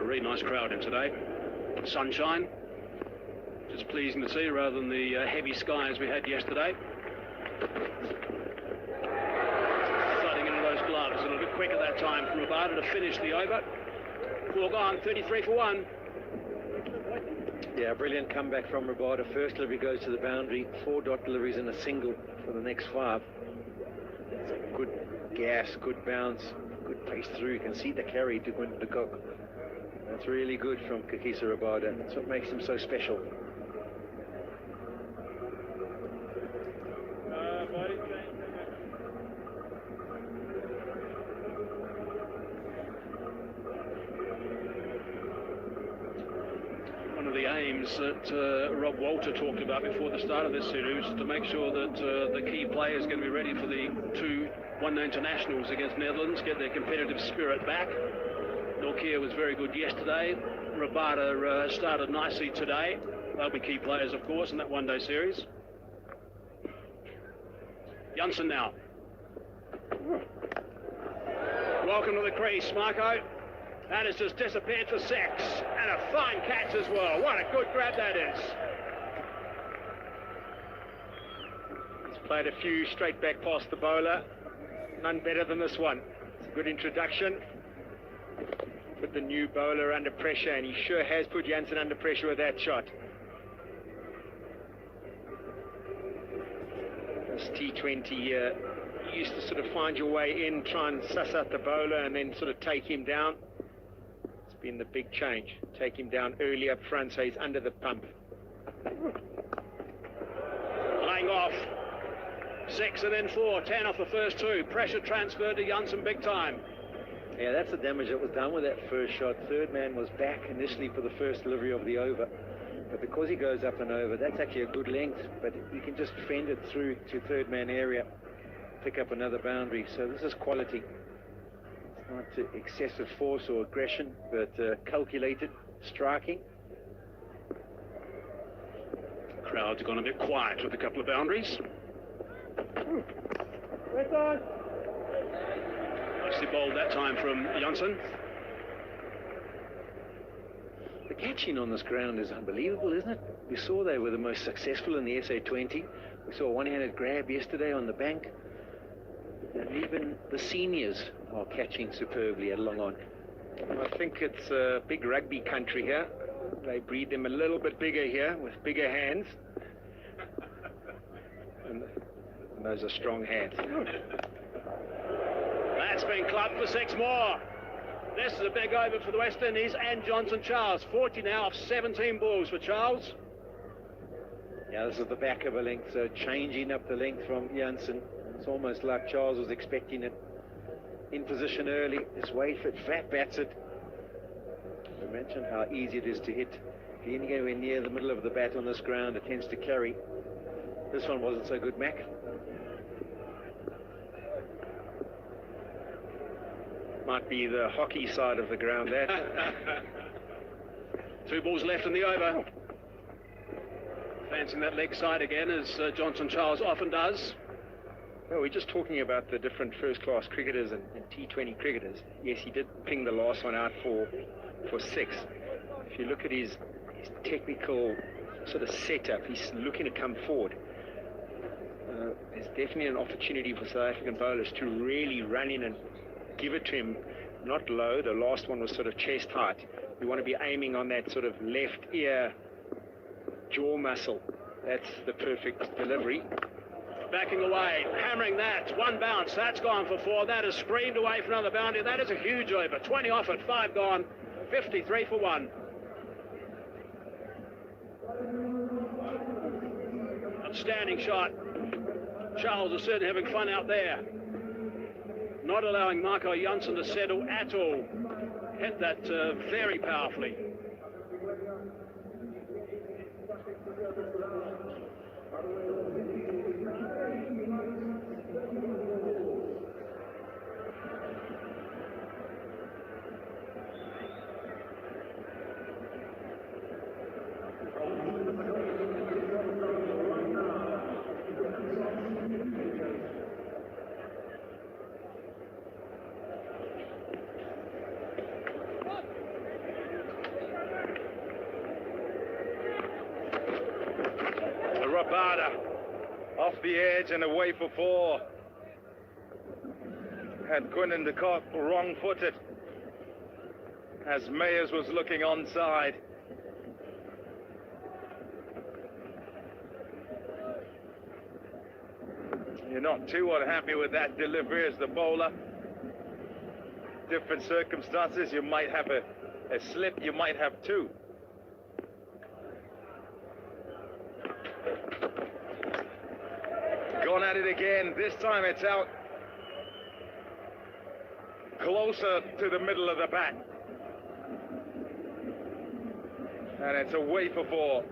really nice crowd in today. Sunshine, which is pleasing to see rather than the heavy skies we had yesterday. Flooding into those gloves, and a bit quick at that time from Rabada to finish the over. 4 gone, 33 for 1. Yeah, brilliant comeback from Rabada. First delivery goes to the boundary, 4 dot deliveries and a single for the next 5. Good gas, good bounce, good pace through. You can see the carry to Quinton de Kock. That's really good from Kakisa Rabada. That's what makes him so special. One of the aims that Rob Walter talked about before the start of this series is to make sure that the key players are going to be ready for the 2 one-day internationals against Netherlands, get their competitive spirit back. Norkia was very good yesterday. Rabada started nicely today. They'll be key players, of course, in that one-day series. Janssen now. Welcome to the crease, Marco. That has just disappeared for 6. And a fine catch as well. What a good grab that is. He's played a few straight back past the bowler. None better than this one. It's a good introduction. Put the new bowler under pressure, and he sure has put Janssen under pressure with that shot. This T20, you used to sort of find your way in, try and suss out the bowler, and then sort of take him down. It's been the big change. Take him down early up front, so he's under the pump. Playing off. 6 and then 4, 10 off the first 2. Pressure transferred to Janssen big time. Yeah, that's the damage that was done with that first shot. Third man was back initially for the first delivery of the over. But because he goes up and over, that's actually a good length. But you can just fend it through to third man area, pick up another boundary. So this is quality. It's not excessive force or aggression, but calculated striking. Crowd's gone a bit quiet with a couple of boundaries. Nicely bowled that time from Janssen. The catching on this ground is unbelievable, isn't it? We saw they were the most successful in the SA20. We saw a one-handed grab yesterday on the bank. And even the seniors are catching superbly at long on. I think it's a big rugby country here. They breed them a little bit bigger here with bigger hands. And those are strong hands. That's been clubbed for 6 more. This is a big over for the West Indies and Johnson Charles. 40 now off 17 balls for Charles. Yeah, this is the back of a length, so changing up the length from Janssen. It's almost like Charles was expecting it in position early. Just wait for it, flat bats it. I mentioned how easy it is to hit. If you go near the middle of the bat on this ground, it tends to carry. This one wasn't so good, Mac. Might be the hockey side of the ground, that. 2 balls left in the over. Fancying that leg side again, as Johnson Charles often does. Well, we're just talking about the different first-class cricketers and T20 cricketers. Yes, he did ping the last one out for 6. If you look at his technical sort of setup, he's looking to come forward. There's definitely an opportunity for South African bowlers to really run in and give it to him, not low. The last one was sort of chest height. You want to be aiming on that sort of left ear jaw muscle. That's the perfect delivery. Backing away, hammering that. 1 bounce, that's gone for 4. That is screamed away for another boundary. That is a huge over. 20 off it, 5 gone, 53 for 1. Outstanding shot. Charles is certainly having fun out there. Not allowing Marco Janssen to settle at all. Hit that very powerfully. Rabada off the edge and away for 4. Had Quinnan de Kock wrong-footed as Mayers was looking onside. You're not too unhappy with that delivery as the bowler. Different circumstances, you might have a slip, you might have 2. Gone at it again. This time it's out closer to the middle of the bat. And it's away for 4.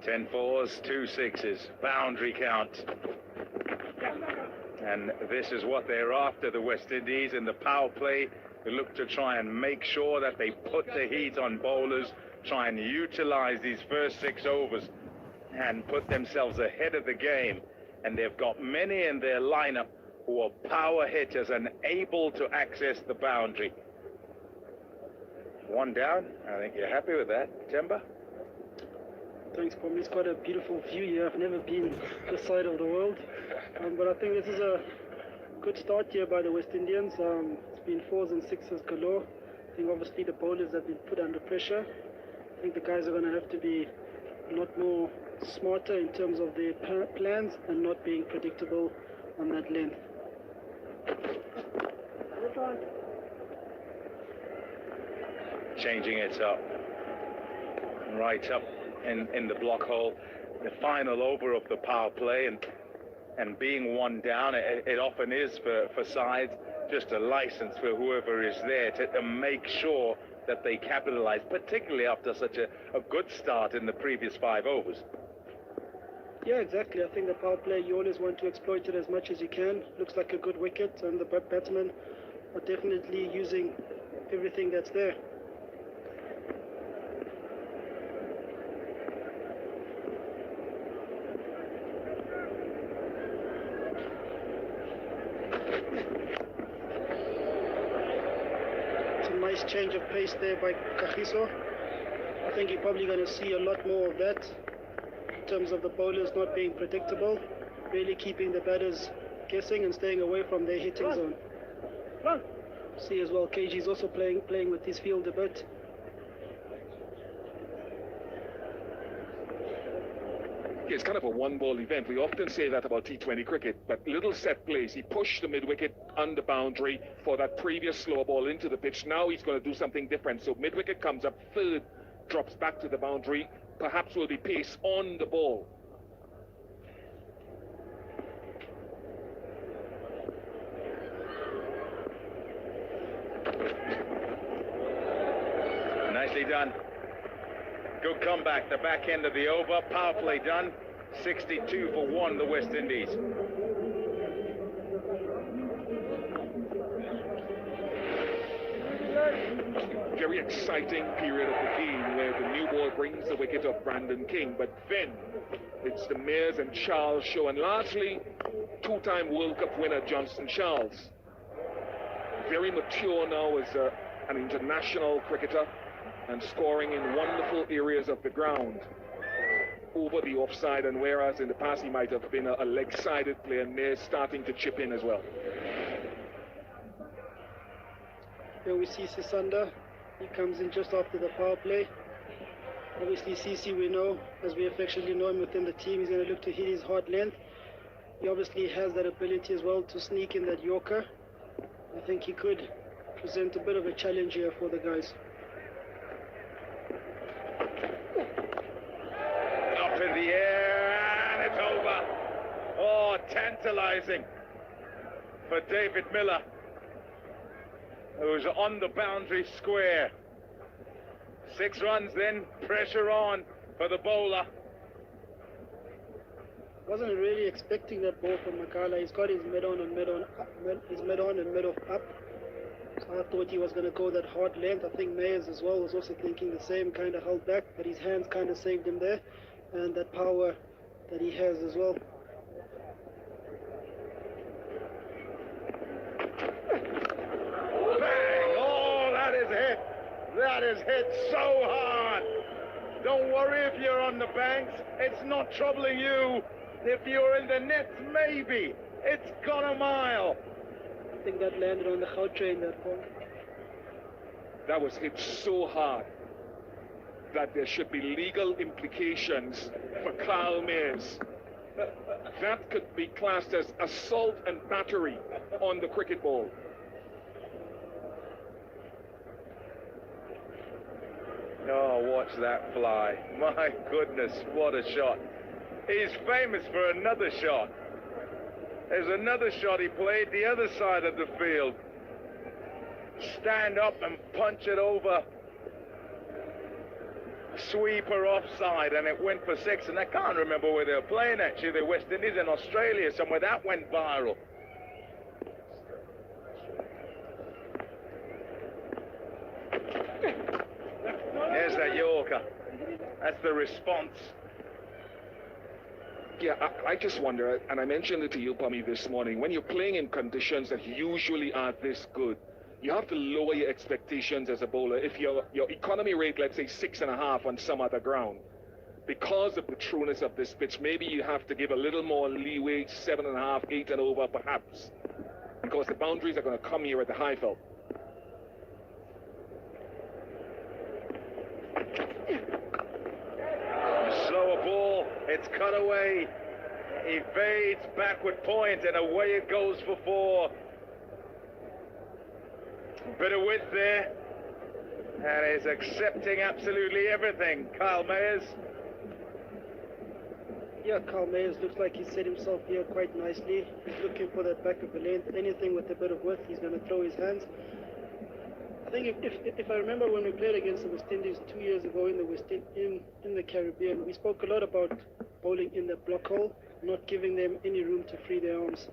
Ten 4s, 2 6s, boundary count. And this is what they're after, the West Indies, in the power play. They look to try and make sure that they put the heat on bowlers, try and utilize these first 6 overs and put themselves ahead of the game. And they've got many in their lineup who are power hitters and able to access the boundary. 1 down. I think you're happy with that, Timber? Thanks, Kwame. It's quite a beautiful view here. I've never been this side of the world. But I think this is a good start here by the West Indians. It's been 4s and 6s galore. I think obviously the bowlers have been put under pressure. I think the guys are going to have to be a lot more smarter in terms of their plans and not being predictable on that length. Changing it up. Right up in the block hole. The final over of the power play, and being 1 down, it often is for sides just a license for whoever is there to make sure that they capitalize, particularly after such a good start in the previous 5 overs. Yeah, exactly. I think the power play, you always want to exploit it as much as you can. Looks like a good wicket, and the batsmen are definitely using everything that's there. Nice change of pace there by Kagiso. I think you're probably going to see a lot more of that in terms of the bowlers not being predictable, really keeping the batters guessing and staying away from their hitting zone. See as well, KG's also playing with his field a bit. It's kind of a one-ball event. We often say that about T20 cricket, but little set plays. He pushed the mid-wicket on the boundary for that previous slow ball into the pitch. Now he's going to do something different. So mid-wicket comes up, 3rd drops back to the boundary. Perhaps will be pace on the ball. Nicely done. Good comeback, the back end of the over. Power play done. 62 for 1, the West Indies. Very exciting period of the game where the new ball brings the wicket of Brandon King. But then it's the Mayers and Charles show. And lastly, 2-time World Cup winner Johnson Charles. Very mature now as an international cricketer, and scoring in wonderful areas of the ground over the offside, and whereas in the past he might have been a leg-sided player, and they're starting to chip in as well. Here we see Sisanda. He comes in just after the power play. Obviously CC, we know, as we affectionately know him within the team, he's going to look to hit his hard length. He obviously has that ability as well to sneak in that Yorker. I think he could present a bit of a challenge here for the guys. Up in the air, and it's over. Oh, tantalizing for David Miller, who's on the boundary square. 6 runs then, pressure on for the bowler. Wasn't really expecting that ball from Makala. He's got his mid on and mid off up. So I thought he was going to go that hard length. I think Mayers as well was also thinking the same, kind of held back, but his hands kind of saved him there. and that power that he has as well. Bang! Oh, that is hit. That is hit so hard. Don't worry if you're on the banks. It's not troubling you. If you're in the nets, maybe. It's gone a mile. I think that landed on the Gautrain, that ball. That was hit so hard that there should be legal implications for Carl Mayers. That could be classed as assault and battery on the cricket ball. Oh, watch that fly. My goodness, what a shot. He's famous for another shot. There's another shot he played the other side of the field. Stand up and punch it over. Sweeper offside, and it went for 6. And I can't remember where they were playing, actually. The West Indies in Australia somewhere. That went viral. There's that Yorker. That's the response. Yeah, I just wonder, and I mentioned it to you, Pummy, this morning, when you're playing in conditions that usually are this good, you have to lower your expectations as a bowler. If your economy rate, let's say 6.5 on some other ground, because of the trueness of this pitch, maybe you have to give a little more leeway, 7.5, 8 and over perhaps, because the boundaries are going to come here at the Highveld. Slower ball, it's cut away, evades backward point, and away it goes for 4. Bit of width there, and is accepting absolutely everything. Kyle Mayers. Yeah, Carl Mayers looks like he set himself here quite nicely. He's looking for that back of the length. Anything with a bit of width, he's going to throw his hands. I think if I remember when we played against the West Indies 2 years ago in the Caribbean, we spoke a lot about bowling in the block hole, not giving them any room to free their arms.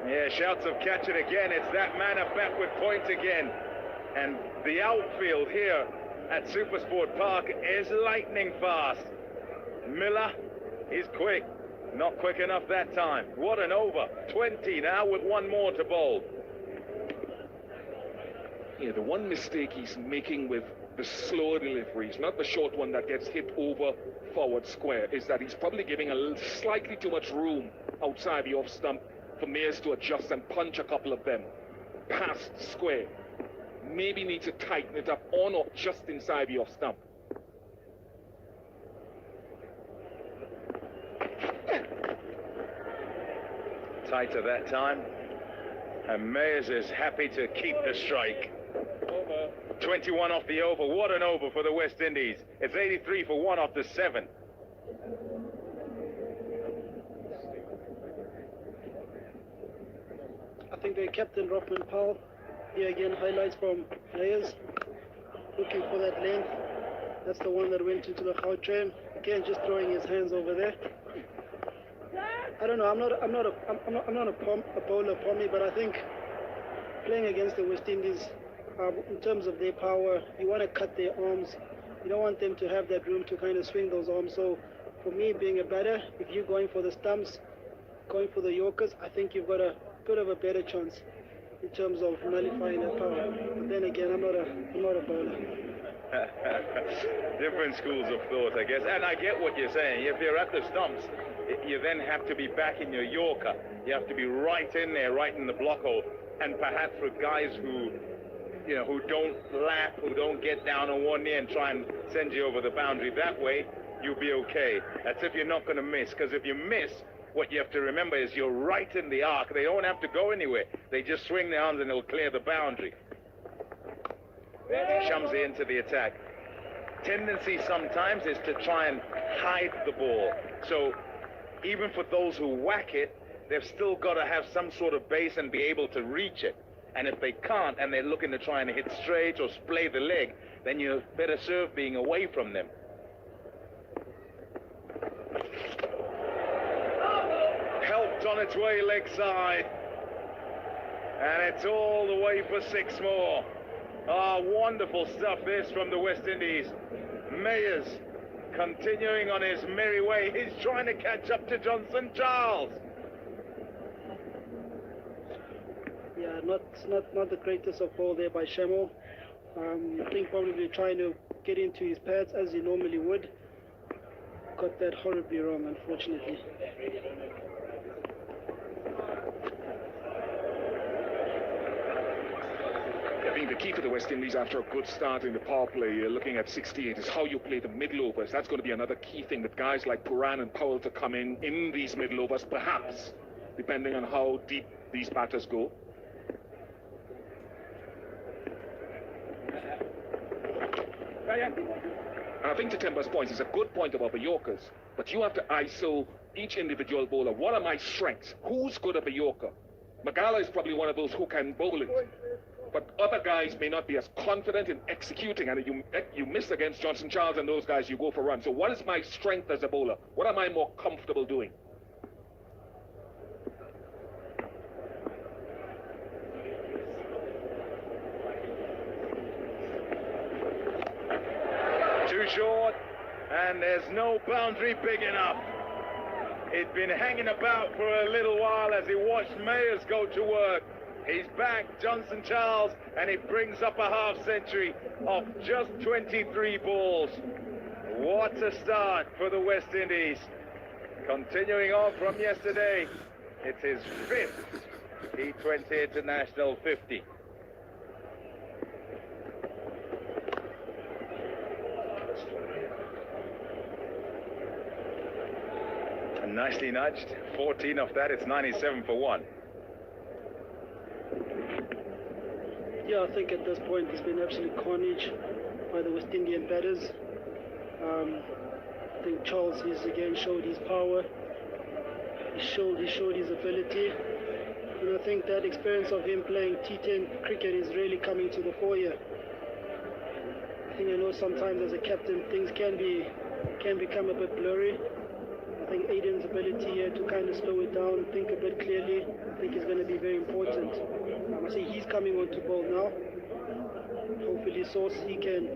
Yeah, shouts of catch it again. It's that man at backward point again. And the outfield here at Supersport Park is lightning fast. Miller is quick. Not quick enough that time. What an over. 20 now with 1 more to bowl. Yeah, the one mistake he's making with the slower deliveries, not the short one that gets hit over forward square, is that he's probably giving slightly too much room outside the off stump for Mayers to adjust and punch a couple of them past square. Maybe need to tighten it up on or just inside the off stump. Tighter that time. And Mayers is happy to keep the strike. Over. 21 off the over. What an over for the West Indies. It's 83 for 1 off the 7. I think their captain, Rothman Powell, here again, highlights from Mayers, looking for that length. That's the one that went into the Gautrain. Again, just throwing his hands over there. I don't know. I'm not a bowler, Pommy, but I think playing against the West Indies, in terms of their power, you want to cut their arms. You don't want them to have that room to kind of swing those arms. So, for me, being a batter, if you're going for the stumps, going for the Yorkers, I think you've got a bit of a better chance in terms of nullifying that power. But then again, I'm not a bowler. Different schools of thought, I guess. And I get what you're saying. If you're at the stumps, you then have to be back in your Yorker. You have to be right in there, right in the block hole. And perhaps for guys who, who don't lap, who don't get down on one knee and try and send you over the boundary that way, you'll be okay. That's if you're not going to miss. Because if you miss, what you have to remember is you're right in the arc. They don't have to go anywhere. They just swing their arms and it'll clear the boundary. Shumsey into the attack. Tendency sometimes is to try and hide the ball. So even for those who whack it, they've still got to have some sort of base and be able to reach it. And if they can't and they're looking to try and hit straight or splay the leg, then you're better served being away from them. Helped on its way leg side. And it's all the way for 6 more. Ah, wonderful stuff this from the West Indies. Mayers continuing on his merry way. He's trying to catch up to Johnson Charles. Yeah, not the greatest of ball there by Camels. I think probably trying to get into his pads as he normally would. Got that horribly wrong, unfortunately. I think the key for the West Indies after a good start in the power play, looking at 68, is how you play the middle overs. That's going to be another key thing, that guys like Puran and Powell to come in these middle overs, perhaps, depending on how deep these batters go. And I think to Timber's point, it's a good point about the Yorkers, but you have to ISO each individual bowler. What are my strengths? Who's good at the Yorker? Magala is probably one of those who can bowl it, but other guys may not be as confident in executing, and you miss against Johnson Charles and those guys, you go for runs. So what is my strength as a bowler? What am I more comfortable doing? Too short, and there's no boundary big enough. He'd been hanging about for a little while as he watched Mayers go to work. He's back, Johnson Charles, and he brings up a half century off just 23 balls. What a start for the West Indies. Continuing on from yesterday, it's his 5th T20 International 50. And nicely nudged, 14 of that, it's 97 for 1. Yeah, I think at this point there's been absolute carnage by the West Indian batters. I think Charles has again showed his power. He showed his ability. And I think that experience of him playing T10 cricket is really coming to the fore here. I think I know sometimes as a captain things can become a bit blurry. I think Aiden's ability here to kind of slow it down, think a bit clearly, I think is going to be very important. I see he's coming on to bowl now. Hopefully Sauce, he can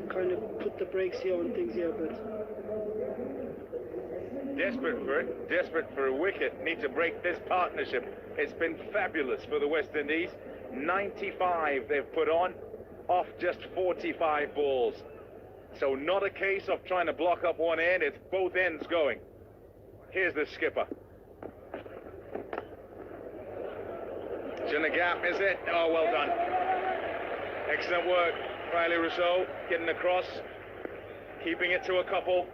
kind of put the brakes here on things here, but desperate for a wicket, need to break this partnership. It's been fabulous for the West Indies. 95 they've put on, off just 45 balls. So not a case of trying to block up one end, it's both ends going. Here's the skipper. It's in the gap, is it? Oh, well done. Excellent work, Riley Rousseau, getting across, keeping it to a couple.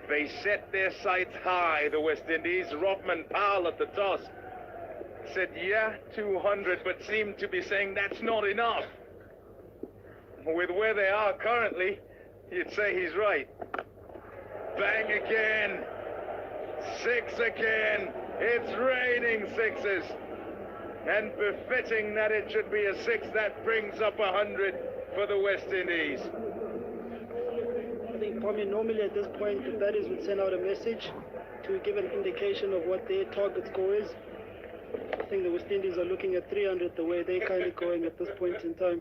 They set their sights high, the West Indies. Rothman Powell at the toss said, yeah, 200, but seemed to be saying that's not enough. With where they are currently, you'd say he's right. Bang again. 6 again. It's raining sixes. And befitting that it should be a 6, that brings up 100 for the West Indies. I think probably normally at this point the batters would send out a message to give an indication of what their target score is. I think the West Indies are looking at 300 the way they're kind of going at this point in time.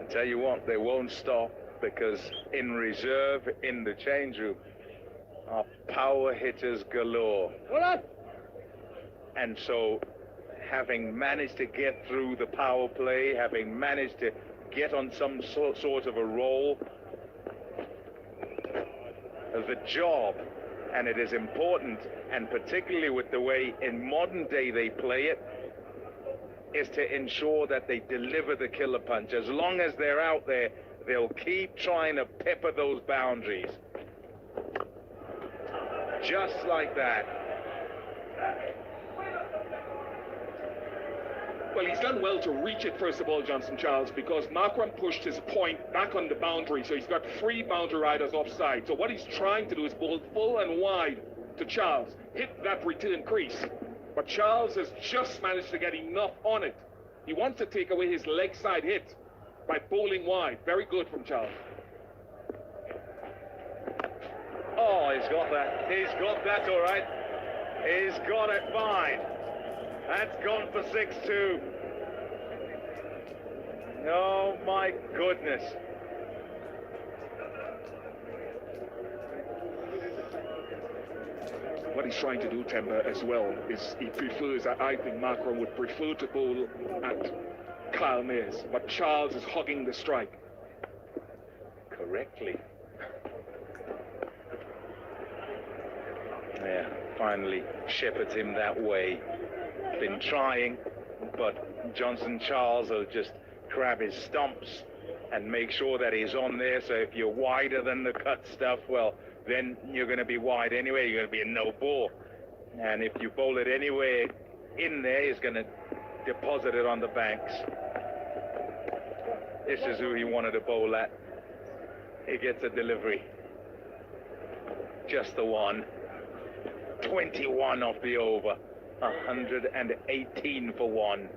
I tell you what, they won't stop, because in reserve in the change room are power hitters galore. And so, having managed to get through the power play, having managed to get on some sort of a roll, the job, and it is important, and particularly with the way in modern day they play it, is to ensure that they deliver the killer punch. As long as they're out there, they'll keep trying to pepper those boundaries. Just like that. Well, he's done well to reach it, first of all, Johnson Charles, because Markram pushed his point back on the boundary, so he's got 3 boundary riders offside. So what he's trying to do is bowl full and wide to Charles, hit that return crease. But Charles has just managed to get enough on it. He wants to take away his leg side hit by bowling wide. Very good from Charles. Oh, he's got that. He's got that all right. He's got it fine. That's gone for 6-2. Oh my goodness. What he's trying to do, Temba, as well, is he prefers, I think Macron would prefer to bowl at Kyle Mayers, but Charles is hogging the strike. Correctly. Yeah, finally shepherds him that way. Been trying, but Johnson Charles will just grab his stumps and make sure that he's on there. So if you're wider than the cut stuff, well, then you're going to be wide anyway. You're going to be a no ball. And if you bowl it anywhere in there, he's going to deposit it on the banks. This is who he wanted to bowl at. He gets a delivery. Just the one. 21 off the over. 118 for one.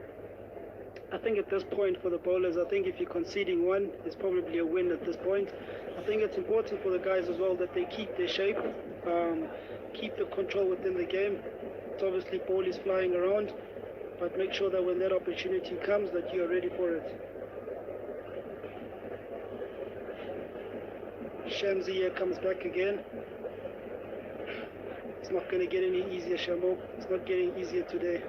I think at this point for the bowlers, I think if you're conceding one, it's probably a win at this point. I think it's important for the guys as well that they keep their shape, keep the control within the game. It's obviously ball is flying around, but make sure that when that opportunity comes that you are ready for it. Shamsi here comes back again. It's not going to get any easier, Shamo. It's not getting easier today.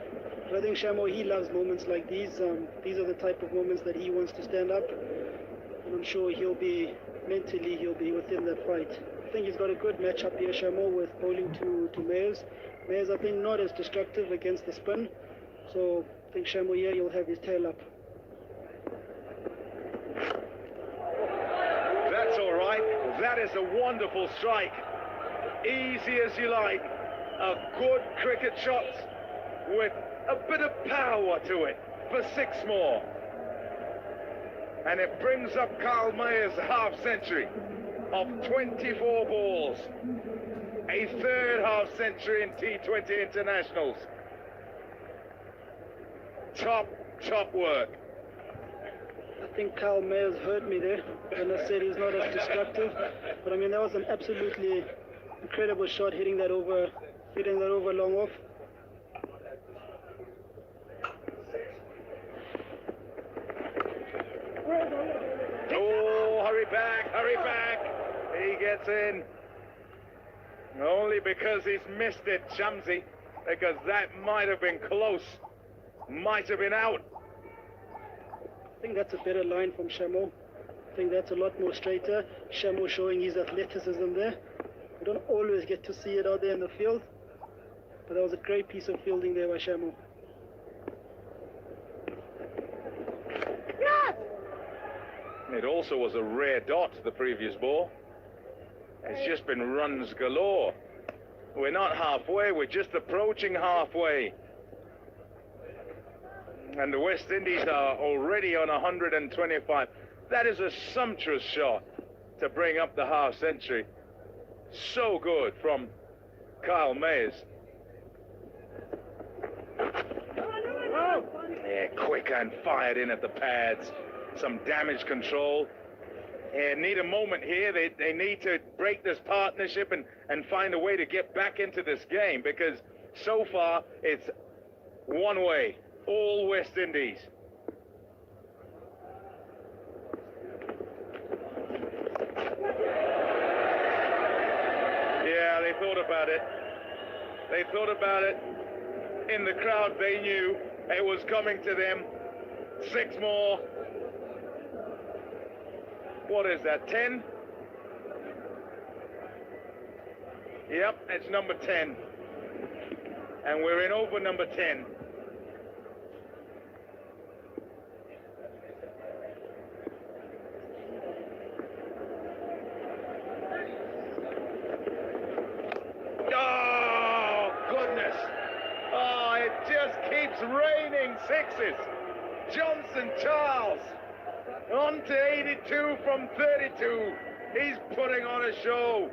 But I think Shamo, he loves moments like these. These are the type of moments that he wants to stand up. And I'm sure mentally he'll be within that fight. I think he's got a good matchup here, Shamo, with bowling to Mayers. Mayers, I think, not as destructive against the spin. So I think Shamo here, he'll have his tail up. That's all right. That is a wonderful strike. Easy as you like. A good cricket shot with a bit of power to it for 6 more. And it brings up Kyle Mayers' half century of 24 balls. A 3rd half century in T20 internationals. Top work. I think Kyle Mayers heard me there when I said he's not as destructive. But I mean, that was an absolutely incredible shot, hitting that over long off. Oh, hurry back. He gets in. Only because he's missed it, Shamsi, because that might have been close. Might have been out. I think that's a better line from Shamo. I think that's a lot more straighter. Shamo showing his athleticism there. We don't always get to see it out there in the field, but that was a great piece of fielding there by Shamo. It also was a rare dot, the previous ball. It's just been runs galore. We're not halfway, we're just approaching halfway. And the West Indies are already on 125. That is a sumptuous shot to bring up the half century. So good from Kyle Mayers. Yeah, quick and fired in at the pads. Some damage control. Need a moment here. They need to break this partnership and find a way to get back into this game, because so far it's one way, all West Indies. Yeah, they thought about it. They thought about it. In the crowd, they knew it was coming to them. 6 more. What is that, 10? Yep, it's number 10. And we're in over number 10. Oh, goodness. Oh, it just keeps raining 6s. Johnson Charles. On to 82 from 32. He's putting on a show.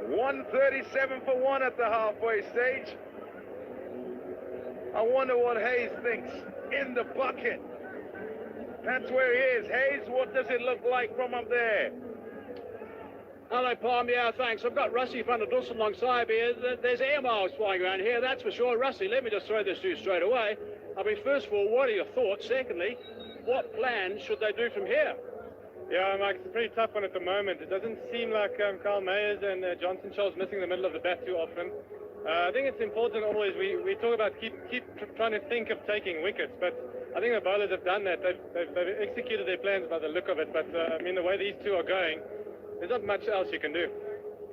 137 for 1 at the halfway stage. I wonder what Hayes thinks in the bucket. That's where he is. Hayes, what does it look like from up there? Hello, Palm. Yeah, thanks. I've got Rusty van der Dussen alongside me. There's air miles flying around here, that's for sure. Rusty, let me just throw this to you straight away. I mean, first of all, what are your thoughts? Secondly, what plan should they do from here? Yeah, Mike, it's a pretty tough one at the moment. It doesn't seem like Carl Mayers and Johnson Charles missing the middle of the bat too often. I think it's important always, we talk about keep trying to think of taking wickets, but I think the bowlers have done that. They've executed their plans by the look of it, but I mean, the way these two are going, there's not much else you can do.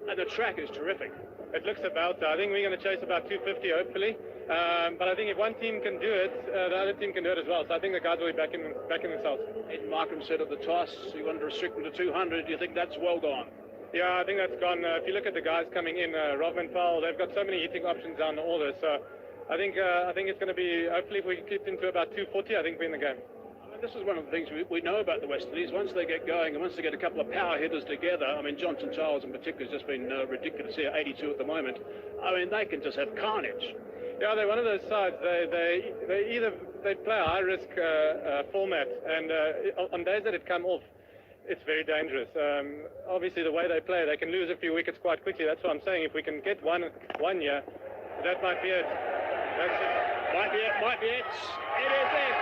And the track is terrific. It looks about, I think we're going to chase about 250 hopefully, but I think if one team can do it, the other team can do it as well, so I think the guys will be back in themselves. Ed Markham said at the toss, you want to restrict them to 200, do you think that's well gone? Yeah, I think that's gone. If you look at the guys coming in, Robin Powell, they've got so many hitting options down the order, so I think it's going to be, hopefully if we can keep into about 240, I think we're in the game. This is one of the things we know about the West Indies. Once they get going and once they get a couple of power hitters together, I mean, Johnson Charles in particular has just been ridiculous here, 82 at the moment. I mean, they can just have carnage. Yeah, they're one of those sides. They play a high-risk format, and on days that it come off, it's very dangerous. Obviously, the way they play, they can lose a few wickets quite quickly. That's what I'm saying. If we can get one year, that might be it. That's it. Might be it. It is it.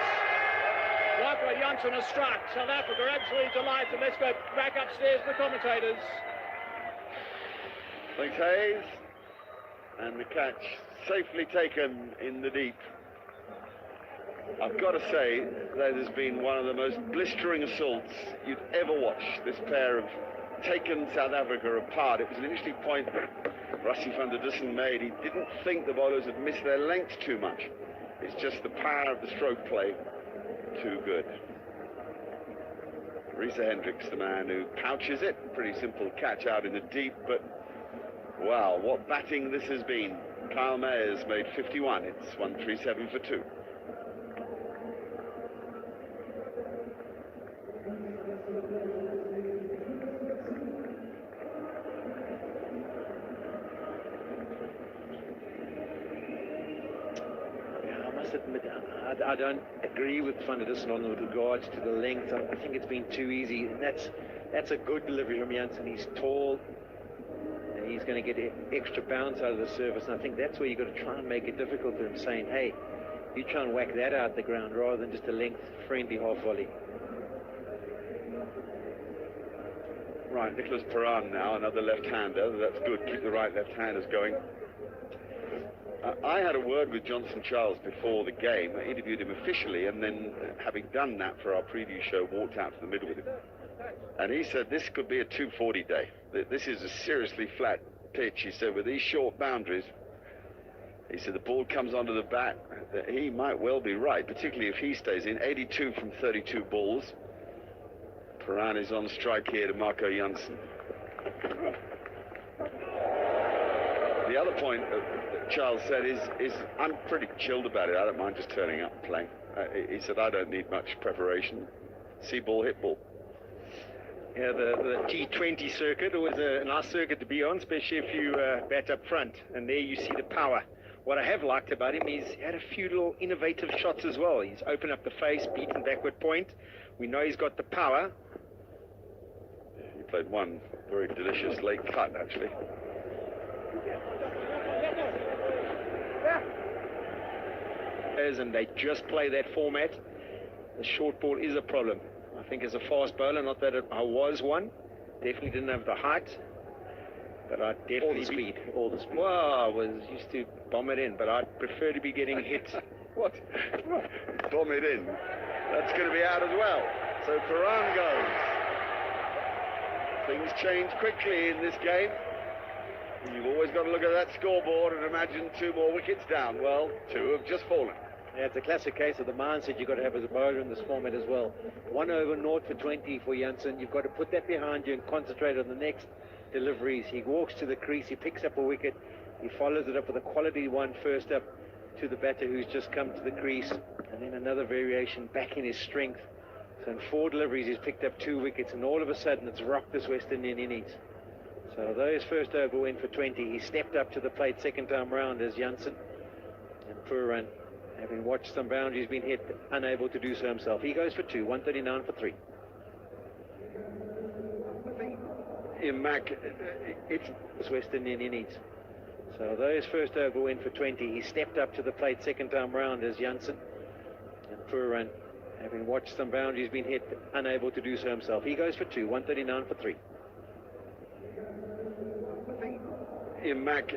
Walker Janssen has struck. South Africa absolutely delighted. Let's go back upstairs to the commentators. Thanks, Hayes. And the catch safely taken in the deep. I've got to say, that has been one of the most blistering assaults you'd ever watch. This pair have taken South Africa apart. It was an interesting point that Rassie van der Dussen made. He didn't think the bowlers had missed their length too much. It's just the power of the stroke play. Too good. Risa Hendricks, the man who pouches it. Pretty simple catch out in the deep, but wow, what batting this has been. Kyle Mayers made 51. It's 137 for 2. I don't agree with Van der Dussen on with regards to the length. I think it's been too easy, and that's a good delivery from Janssen. He's tall, and he's going to get extra bounce out of the surface, and I think that's where you've got to try and make it difficult for him, saying, hey, you try and whack that out the ground rather than just a length-friendly half volley. Right, Nicholas Perrin now, another left-hander. That's good. Keep the right left-handers going. I had a word with Johnson Charles before the game. I interviewed him officially, and then, having done that for our preview show, walked out to the middle with him. And he said this could be a 240 day. This is a seriously flat pitch. He said with these short boundaries, he said the ball comes onto the bat. He might well be right, particularly if he stays in. 82 from 32 balls. Perrin is on strike here to Marco Jansen. The other point that Charles said is I'm pretty chilled about it. I don't mind just turning up and playing. He said I don't need much preparation. See ball, hit ball. Yeah, the T20 circuit was a nice circuit to be on, especially if you bat up front. And there you see the power. What I have liked about him is he had a few little innovative shots as well. He's opened up the face, beaten backward point. We know he's got the power. He played one very delicious late cut, actually. And they just play that format. The short ball is a problem. I think as a fast bowler, not that I was one, definitely didn't have the height, but I definitely all the speed. Well, I used to bomb it in, but I'd prefer to be getting hit. What? Bomb it in. That's going to be out as well. So Perrin goes. Things change quickly in this game. You've always got to look at that scoreboard and imagine 2 more wickets down. Well, 2 have just fallen. Yeah, it's a classic case of the mindset you've got to have as a bowler in this format as well. 1 over 0 for 20 for Janssen. You've got to put that behind you and concentrate on the next deliveries. He walks to the crease, he picks up a wicket, he follows it up with a quality one first up to the batter who's just come to the crease, and then another variation back in his strength. So in 4 deliveries he's picked up 2 wickets, and all of a sudden it's rocked this West Indian innings. So those first over went for 20. He stepped up to the plate second time round as Janssen, and Perrin, having watched some boundaries been hit, unable to do so himself. He goes for 2, 139 for 3. In Mac, it's West Indian innings. So those first over went for 20. He stepped up to the plate second time round as Janssen, and Perrin, Having watched some boundaries being hit, unable to do so himself. He goes for 2, 139 for 3. I think, Mac,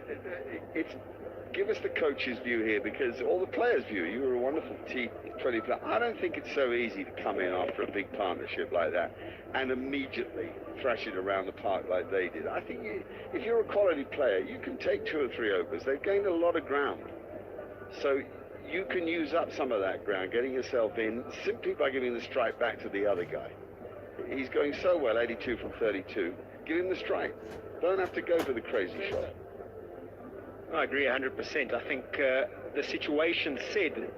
give us the coach's view here, because all the players' view. You were a wonderful T20 player. I don't think it's so easy to come in after a big partnership like that and immediately thrash it around the park like they did. I think if you're a quality player, you can take 2 or 3 overs. They've gained a lot of ground. So you can use up some of that ground, getting yourself in simply by giving the strike back to the other guy. He's going so well, 82 from 32. Give him the strike. Don't have to go for the crazy shot. I agree 100%. I think the situation said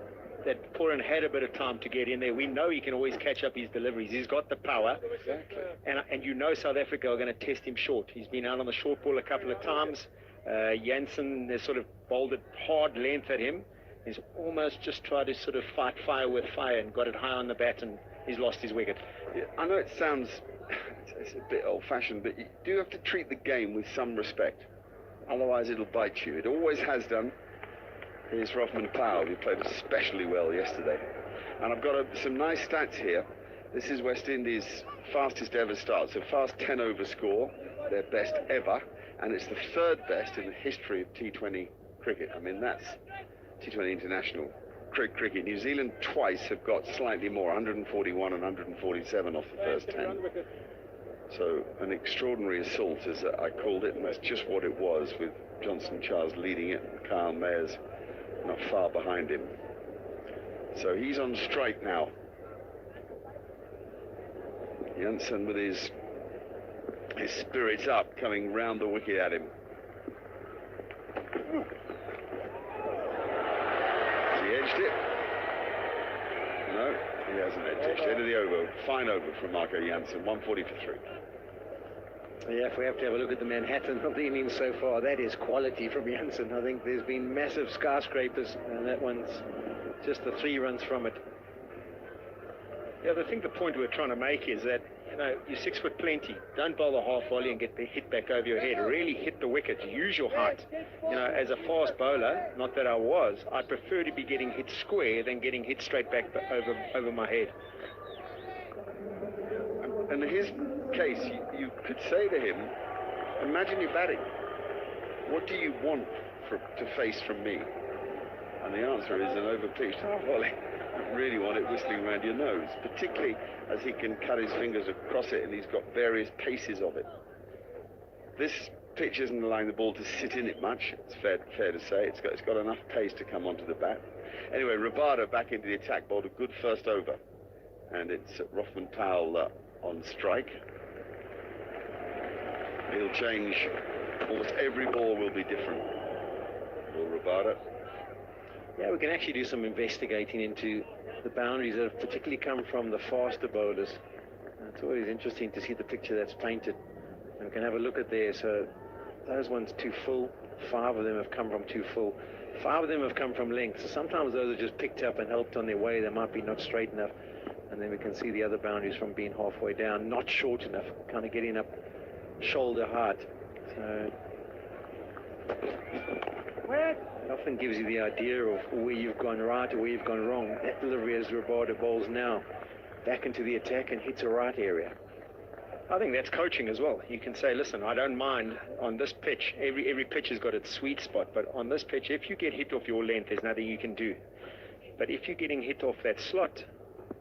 that Pooran had a bit of time to get in there. We know he can always catch up his deliveries. He's got the power. Exactly. And you know South Africa are going to test him short. He's been out on the short ball a couple of times. Jansen has sort of bowled it hard length at him. He's almost just tried to sort of fight fire with fire and got it high on the bat, and he's lost his wicket. Yeah, I know it sounds it's a bit old-fashioned, but you do have to treat the game with some respect. Otherwise, it'll bite you. It always has done. Here's Rothman Powell, who played especially well yesterday. And I've got some nice stats here. This is West Indies' fastest ever start. So fast 10-over score, their best ever. And it's the 3rd best in the history of T20 cricket. I mean, that's T20 international cricket. New Zealand twice have got slightly more, 141 and 147 off the first 10. So an extraordinary assault, as I called it, and that's just what it was, with Johnson Charles leading it and Kyle Mayers not far behind him. So he's on strike now. Jansen with his spirits up, coming round the wicket at him. Has he edged it? No, he hasn't edged it. End of the over. Fine over from Marco Jansen, 140 for 3. Yeah, if we have to have a look at the Manhattan of the innings so far, that is quality from Jansen. I think there's been massive skyscrapers, and that one's just the 3 runs from it. Yeah, I think the point we're trying to make is that, you know, you're 6 foot plenty. Don't bowl a half volley and get hit back over your head. Really hit the wicket. Use your height. You know, as a fast bowler, not that I was, I prefer to be getting hit square than getting hit straight back over my head. And in his case, you could say to him, imagine you're batting. What do you want to face from me? And the answer is an overpitched half volley. You really want it whistling around your nose, particularly as he can cut his fingers across it and he's got various paces of it. This pitch isn't allowing the ball to sit in it much, it's fair to say. It's got enough pace to come onto the bat. Anyway, Rabada back into the attack, bowled a good first over. And it's Rothman Powell on strike. He'll change. Almost every ball will be different. Will Rabada. Yeah, we can actually do some investigating into the boundaries that have particularly come from the faster bowlers. It's always interesting to see the picture that's painted. And we can have a look at there. So those ones too full. 5 of them have come from too full. 5 of them have come from length. So sometimes those are just picked up and helped on their way. They might be not straight enough. And then we can see the other boundaries from being halfway down, not short enough, kind of getting up shoulder height. So it often gives you the idea of where you've gone right or where you've gone wrong. That delivery as Rabada bowls now, back into the attack and hits a right area. I think that's coaching as well. You can say, listen, I don't mind on this pitch. Every pitch has got its sweet spot, but on this pitch, if you get hit off your length, there's nothing you can do. But if you're getting hit off that slot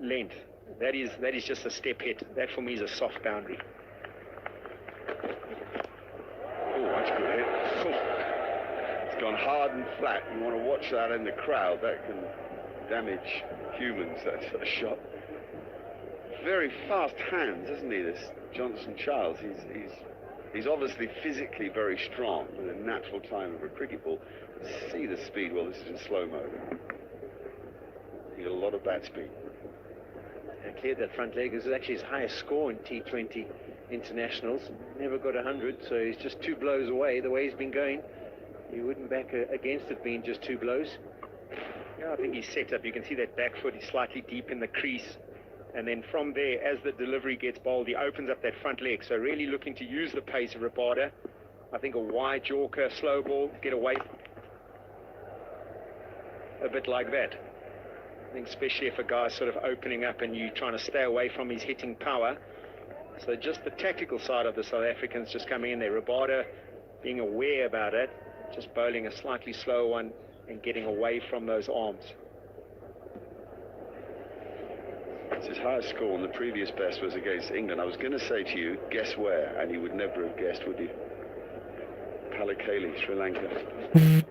length, that is just a step hit. That for me is a soft boundary. Oh, that's good hit. It's gone hard and flat. You want to watch that in the crowd. That can damage humans, that sort of shot. Very fast hands, isn't he, this Johnson Charles? He's obviously physically very strong with a natural time of a cricket ball. See the speed. Well, this is in slow-mo. He got a lot of bat speed. And cleared that front leg. This is actually his highest score in T20 internationals. Never got 100, so he's just 2 blows away. The way he's been going, you wouldn't back against it being just 2 blows. Yeah, I think he's set up. You can see that back foot is slightly deep in the crease. And then from there, as the delivery gets bowled, he opens up that front leg. So really looking to use the pace of Rabada. I think a wide Yorker, slow ball, get away. A bit like that. I think especially if a guy's sort of opening up and you're trying to stay away from his hitting power. So just the tactical side of the South Africans just coming in there. Rabada being aware about it, just bowling a slightly slower one and getting away from those arms. It's his highest score, and the previous best was against England. I was going to say to you, guess where? And you would never have guessed, would you? Pallekele, Sri Lanka. You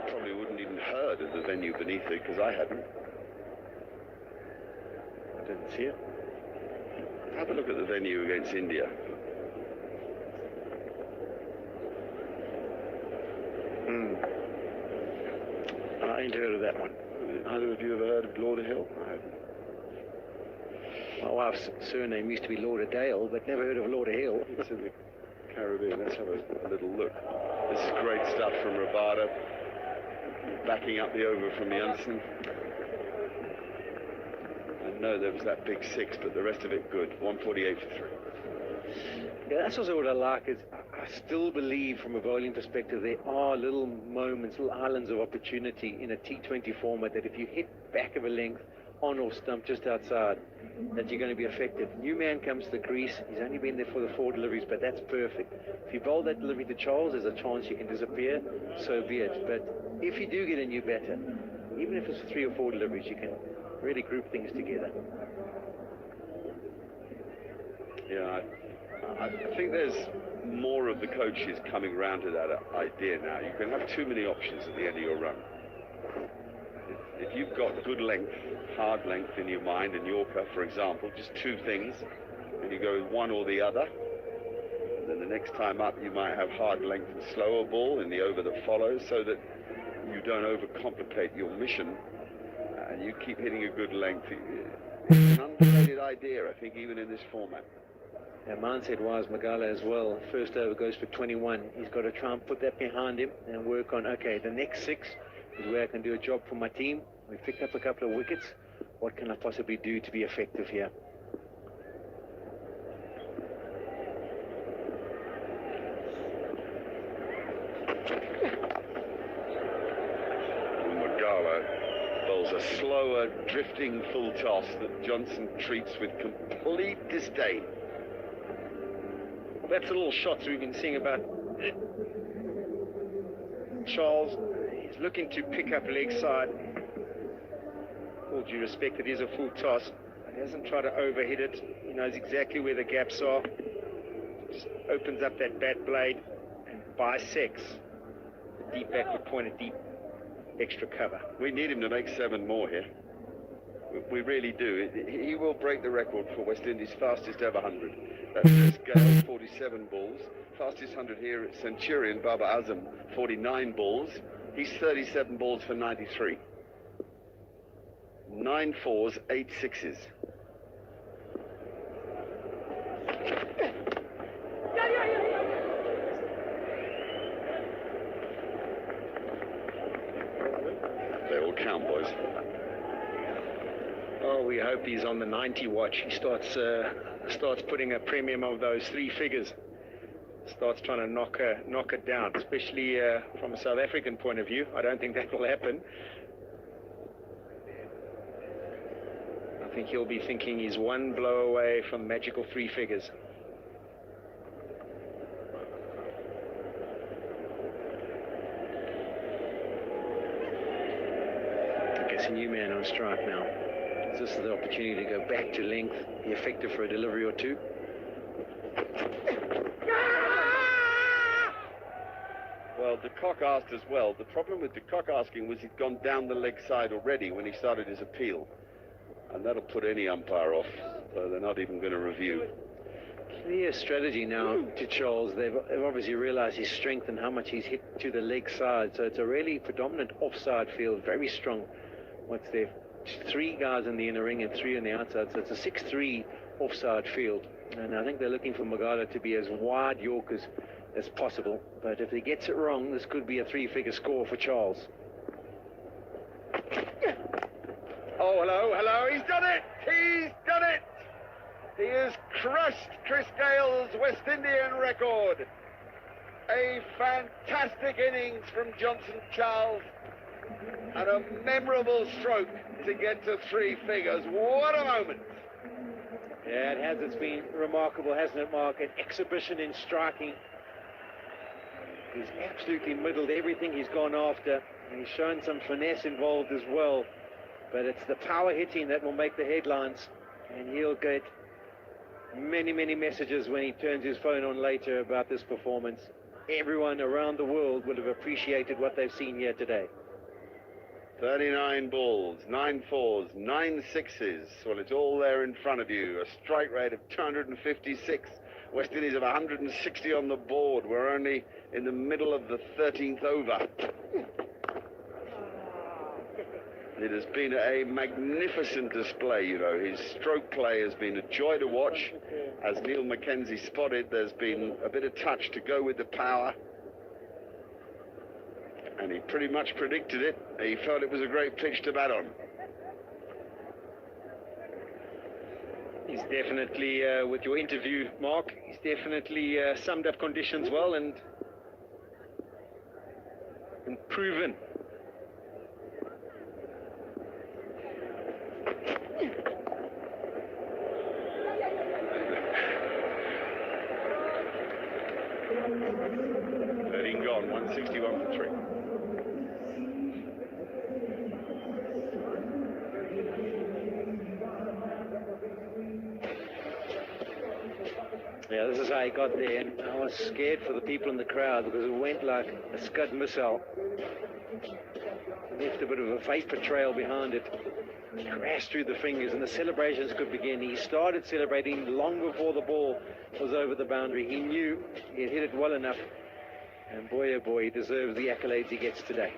probably wouldn't even heard of the venue beneath it, because I hadn't. I didn't see it. Have a look at the venue against India. I ain't heard of that one. Either of you ever heard of Lauderhill? I haven't. My wife's surname used to be Lauderdale, but never heard of Lauderhill. It's in the Caribbean. Let's have a little look. This is great stuff from Rabada. Backing up the over from Janssen. I know there was that big 6, but the rest of it good. 148 for 3. Yeah, that's also what I like. Is I still believe, from a bowling perspective, there are little moments, little islands of opportunity in a T20 format that if you hit back of a length, on or stump just outside, that you're going to be effective. New man comes to the crease. He's only been there for the 4 deliveries, but that's perfect. If you bowl that delivery to Charles, there's a chance you can disappear. So be it. But if you do get a new batter, even if it's 3 or 4 deliveries, you can really group things together. Yeah, I think there's more of the coaches coming around to that idea now. You can have too many options at the end of your run. If you've got good length, hard length in your mind, in Yorker, for example, just 2 things, and you go with one or the other, and then the next time up you might have hard length and slower ball in the over that follows, so that you don't overcomplicate your mission, and you keep hitting a good length. It's an underrated idea, I think, even in this format. And mindset wise, Magala as well. First over goes for 21. He's got to try and put that behind him and work on, okay, the next 6 is where I can do a job for my team. We've picked up a couple of wickets. What can I possibly do to be effective here? Magala bowls a slower, drifting full toss that Johnson treats with complete disdain. That's a little shots we've been seeing about Charles. He's looking to pick up leg side. All due respect, it is a full toss. He hasn't tried to overhit it. He knows exactly where the gaps are. Just opens up that bat blade and bisects the deep backward point, a deep extra cover. We need him to make 7 more here. We really do. He will break the record for West Indies' fastest ever 100. That's Chris Gale, 47 balls. Fastest 100 here at Centurion, Baba Azam, 49 balls. He's 37 balls for 93. 9 4s, 8 6s. They all count, boys. Oh, we hope he's on the 90 watch. He starts putting a premium of those 3 figures. Starts trying to knock it down, especially from a South African point of view. I don't think that will happen. I think he'll be thinking he's 1 blow away from magical 3 figures. I guess a new man on strike now. This is the opportunity to go back to length, be effective for a delivery or 2. Well, de Kock asked as well. The problem with de Kock asking was he'd gone down the leg side already when he started his appeal. And that'll put any umpire off, so they're not even going to review. Clear strategy now to Charles. They've obviously realized his strength and how much he's hit to the leg side. So it's a really predominant offside field, very strong. What's there? 3 guys in the inner ring and 3 on the outside. So it's a 6-3 offside field. And I think they're looking for Magala to be as wide Yorkers as possible. But if he gets it wrong, this could be a 3-figure score for Charles. Oh, hello, he's done it! He's done it! He has crushed Chris Gale's West Indian record. A fantastic innings from Johnson Charles. And a memorable stroke to get to three figures. What a moment. Yeah, it has. It's been remarkable, hasn't it, Mark? An exhibition in striking. He's absolutely middled everything he's gone after. And he's shown some finesse involved as well. But it's the power hitting that will make the headlines. And he'll get many, many messages when he turns his phone on later about this performance. Everyone around the world would have appreciated what they've seen here today. 39 balls, 9 fours, 9 sixes. Well, it's all there in front of you. A strike rate of 256. West Indies have 160 on the board. We're only in the middle of the 13th over. It has been a magnificent display, you know. His stroke play has been a joy to watch. As Neil Mackenzie spotted, there's been a bit of touch to go with the power. And he pretty much predicted it. He felt it was a great pitch to bat on. He's definitely, with your interview, Mark, he's definitely summed up conditions well and proven. Gone, 161 for 3. Yeah, this is how he got there, and I was scared for the people in the crowd because it went like a Scud missile. Left a bit of a vapor trail behind it. Crashed through the fingers, and the celebrations could begin. He started celebrating long before the ball was over the boundary. He knew he had hit it well enough. And boy, oh boy, he deserves the accolades he gets today.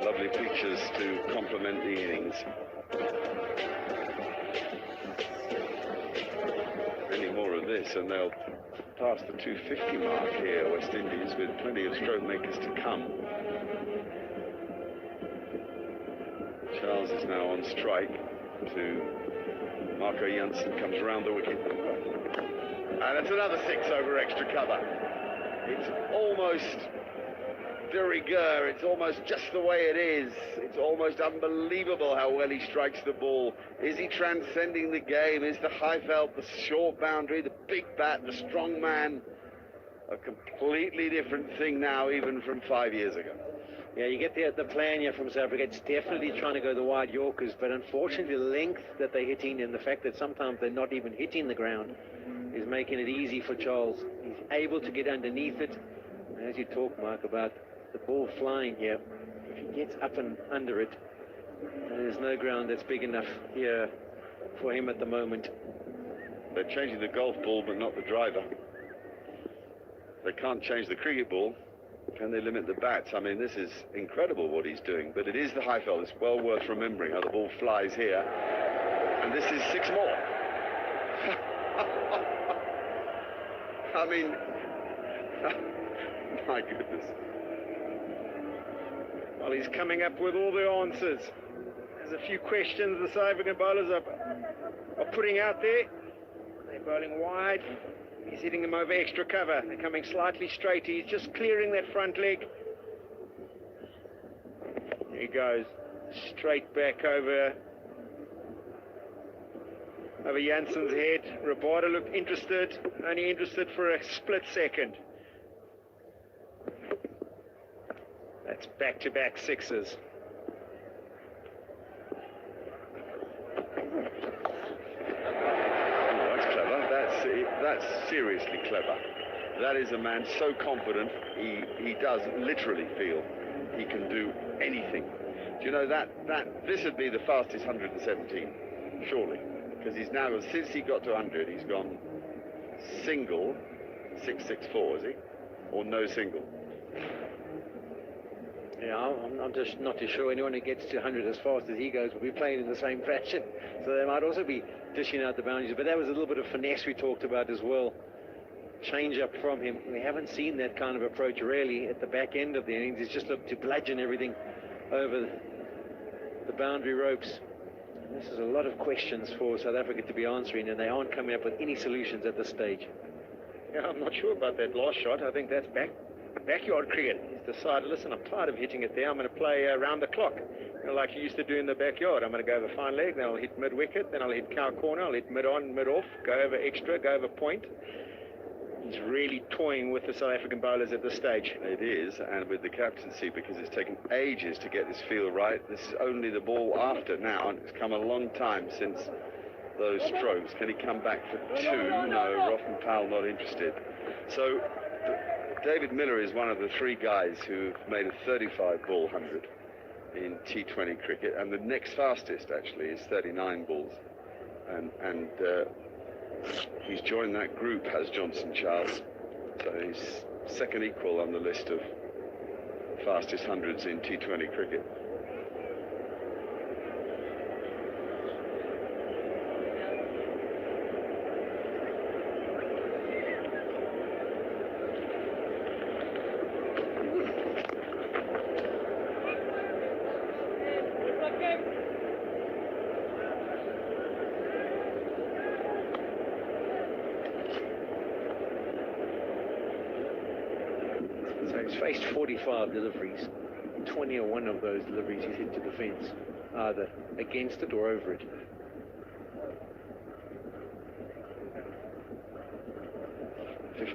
Lovely pictures to complement the innings. Any more of this and they'll pass the 250 mark here, West Indies, with plenty of stroke makers to come. Charles is now on strike to Marco Jansen, comes around the wicket. And it's another 6 over extra cover. It's almost de rigueur, it's almost just the way it is. It's almost unbelievable how well he strikes the ball. Is he transcending the game? Is the high veld, the short boundary, the big bat, the strong man a completely different thing now, even from 5 years ago? Yeah, you get the plan here from South Africa. It's definitely trying to go the wide Yorkers, but unfortunately the length that they're hitting and the fact that sometimes they're not even hitting the ground is making it easy for Charles. He's able to get underneath it. And as you talk, Mark, about the ball flying here, if he gets up and under it, there's no ground that's big enough here for him at the moment. They're changing the golf ball, but not the driver. They can't change the cricket ball. Can they limit the bats? I mean, this is incredible what he's doing, but it is the high veld. It's well worth remembering how the ball flies here. And this is 6 more. I mean, my goodness. Well, he's coming up with all the answers. There's a few questions the South African bowlers are putting out there. They're bowling wide. He's hitting them over extra cover. They're coming slightly straight. He's just clearing that front leg. There he goes. Straight back over Jansen's head. Rabada looked interested. Only interested for a split second. That's back-to-back 6s. That's seriously clever. That is a man so confident, he does literally feel he can do anything. Do you know that this would be the fastest 117, surely, because he's now, since he got to 100, he's gone single 664, is he, or no single? Yeah, I'm just not too sure anyone who gets to 100 as fast as he goes will be playing in the same fashion. So they might also be dishing out the boundaries. But that was a little bit of finesse we talked about as well. Change up from him. We haven't seen that kind of approach really at the back end of the innings. He's just looked to bludgeon everything over the boundary ropes. And this is a lot of questions for South Africa to be answering, and they aren't coming up with any solutions at this stage. Yeah, I'm not sure about that last shot. I think that's backyard cricket. He's decided, listen, I'm tired of hitting it there. I'm going to play around the clock, like you used to do in the backyard. I'm going to go over fine leg, then I'll hit mid-wicket, then I'll hit cow corner, I'll hit mid-on, mid-off, go over extra, go over point. He's really toying with the South African bowlers at this stage. It is, and with the captaincy, because it's taken ages to get this feel right. This is only the ball after now, and it's come a long time since those strokes. Can he come back for two? No, Roth and Powell not interested. So David Miller is one of the three guys who've made a 35 ball 100 in T20 cricket, and the next fastest actually is 39 balls, and he's joined that group, has Johnson Charles, so he's second equal on the list of fastest hundreds in T20 cricket. Faced 45 deliveries. 21 of those deliveries he's hit to the fence, either against it or over it.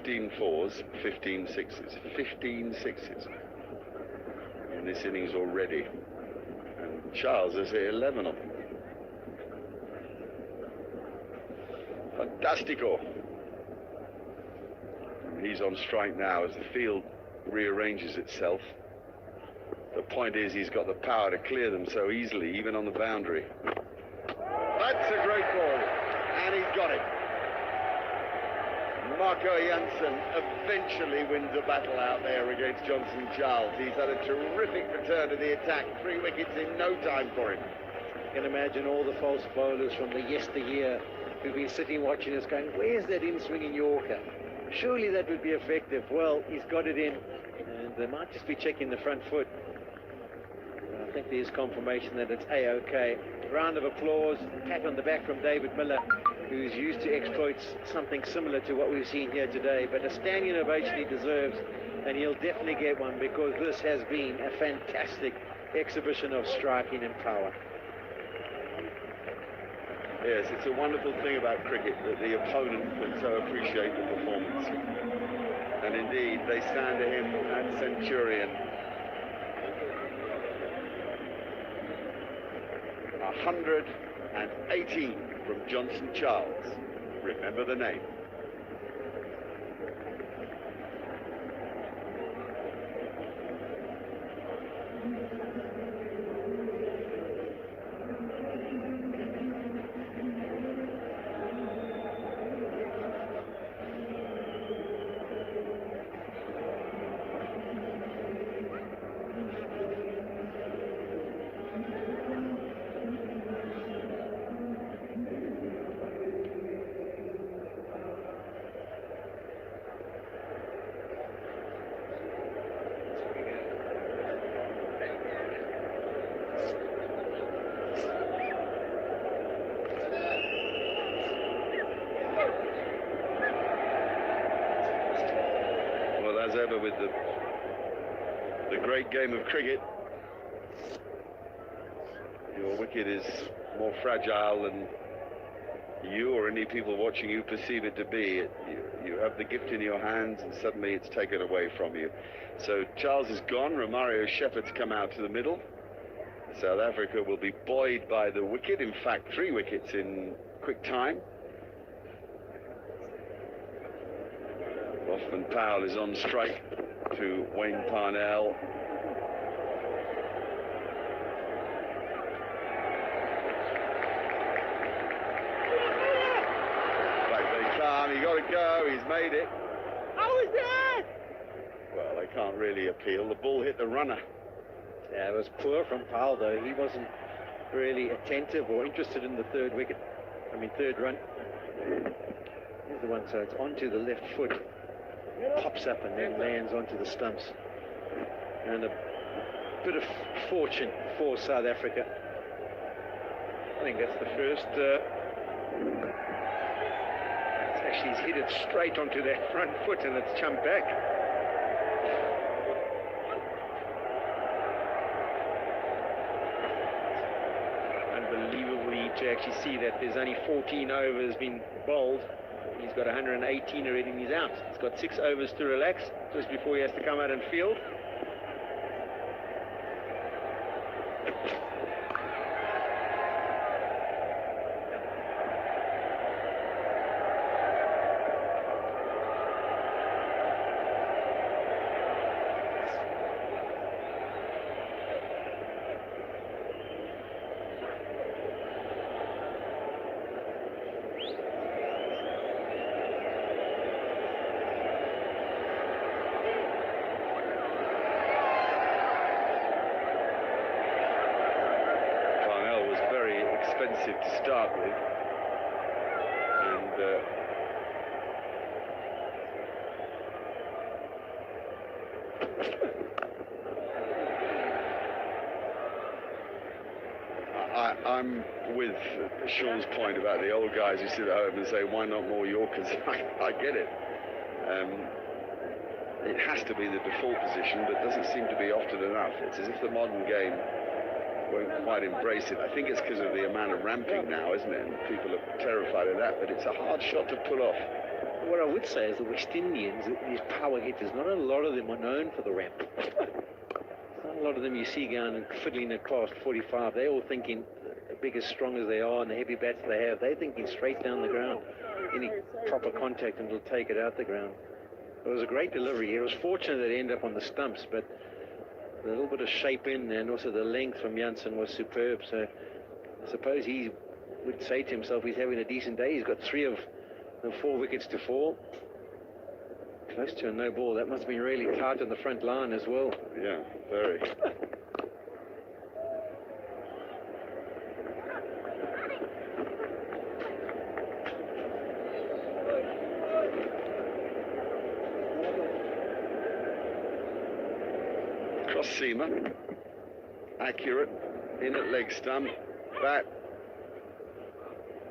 .4s, 15 sixes, 15 sixes in this innings already, and Charles has hit 11 of them. Fantastico. And he's on strike now as the field rearranges itself. The point is, he's got the power to clear them so easily, even on the boundary. That's a great ball, and he's got it. Marco Jansen eventually wins a battle out there against Johnson Charles. He's had a terrific return to the attack, 3 wickets in no time for him. You can imagine all the false bowlers from the yesteryear who've been sitting watching us going, where's that in-swinging Yorker? Surely that would be effective. Well, he's got it in, and they might just be checking the front foot. I think there's confirmation that it's A-OK. Round of applause, pat on the back from David Miller, who's used to exploits something similar to what we've seen here today. But a standing ovation he deserves, and he'll definitely get one, because this has been a fantastic exhibition of striking and power. Yes, it's a wonderful thing about cricket that the opponent can so appreciate the performance. And indeed, they stand to him at Centurion. 118 from Johnson Charles. Remember the name. As ever with the great game of cricket, your wicket is more fragile than you or any people watching you perceive it to be. You have the gift in your hands, and suddenly it's taken away from you. So Charles is gone. Romario Shepherd's come out to the middle. South Africa will be buoyed by the wicket. In fact, 3 wickets in quick time. Rothman Powell is on strike to Wayne Parnell. Right, they can't. He got to go. He's made it. How is that? Well, they can't really appeal. The ball hit the runner. Yeah, it was poor from Powell, though. He wasn't really attentive or interested in the third run. Here's the one, so it's onto the left foot, pops up and then lands onto the stumps. And a bit of fortune for South Africa. I think that's the first. Actually, he's hit it straight onto that front foot and it's jumped back. Unbelievably to actually see that there's only 14 overs been bowled. He's got 118 already and he's out. He's got 6 overs to relax just before he has to come out and field. Expensive to start with, and I'm with Sean's point about the old guys who sit at home and say, why not more Yorkers? I get it. It has to be the default position, but doesn't seem to be often enough. It's as if the modern game won't quite embrace it. I think it's because of the amount of ramping now, isn't it? And people are terrified of that, but it's a hard shot to pull off. What I would say is the West Indians, these power hitters, not a lot of them are known for the ramp. Not a lot of them you see going and fiddling across 45. They're all thinking, big as strong as they are and the heavy bats they have, they're thinking straight down the ground. Any proper contact and it'll take it out the ground. It was a great delivery. It was fortunate that it ended up on the stumps, but a little bit of shape in and also the length from Janssen was superb. So I suppose he would say to himself he's having a decent day. He's got 3 of the 4 wickets to fall. Close to a no ball. That must have been really tight on the front line as well. Yeah, very. Seamer, accurate, in at leg stump, bat,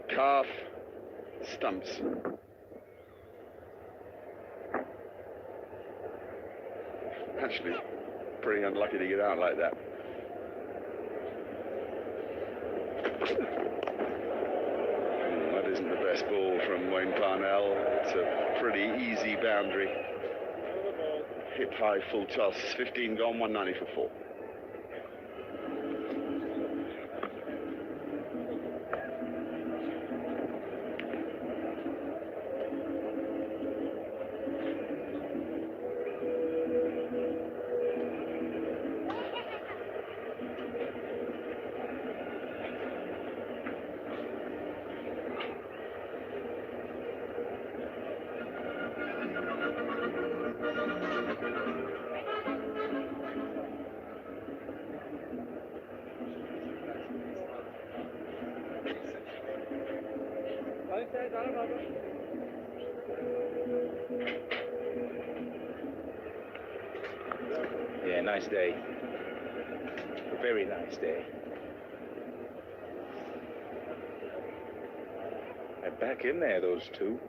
calf, stumps. Actually, pretty unlucky to get out like that. That isn't the best ball from Wayne Parnell. It's a pretty easy boundary. Hit high, full toss, 15 gone, 190 for 4. Yeah, nice day. A very nice day. And back in there, those two.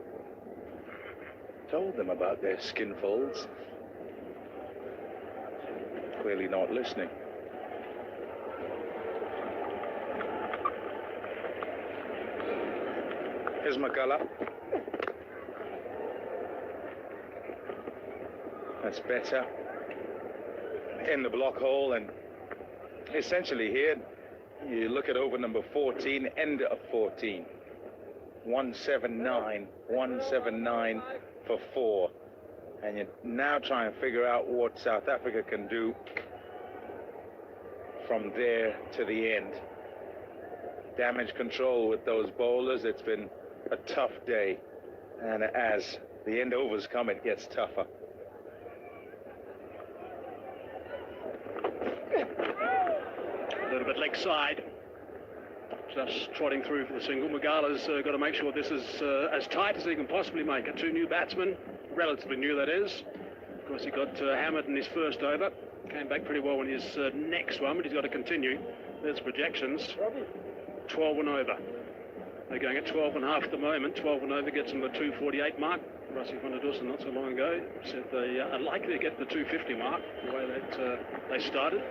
Told them about their skin folds. Clearly not listening. Here's McCullough. That's better. In the block hole, and essentially here you look at over number 14, end of 14. 179 for 4. And you now try and figure out what South Africa can do from there to the end. Damage control with those bowlers. It's been a tough day, and as the end overs come, it gets tougher. little bit leg side. Just trotting through for the single. Magala's got to make sure this is as tight as he can possibly make it. Two new batsmen, relatively new that is. Of course, he got hammered in his first over. Came back pretty well in his next one, but he's got to continue. There's projections. 12 and over. They're going at 12 and a half at the moment. 12 and over gets them the 248 mark. Rusty van der Dussen not so long ago said they are likely to get the 250 mark, the way that they started.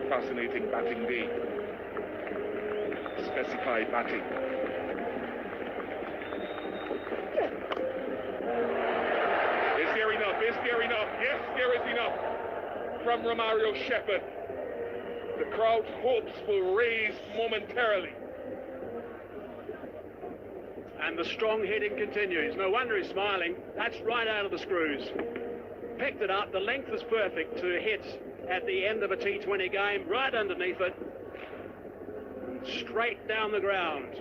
Fascinating batting day. Specified batting. Is there enough? Is there enough? Yes, there is enough. From Romario Shepherd. The crowd's hopes will raise momentarily. And the strong hitting continues. No wonder he's smiling. That's right out of the screws. Picked it up. The length was perfect to hit at the end of a T20 game, right underneath it, straight down the ground.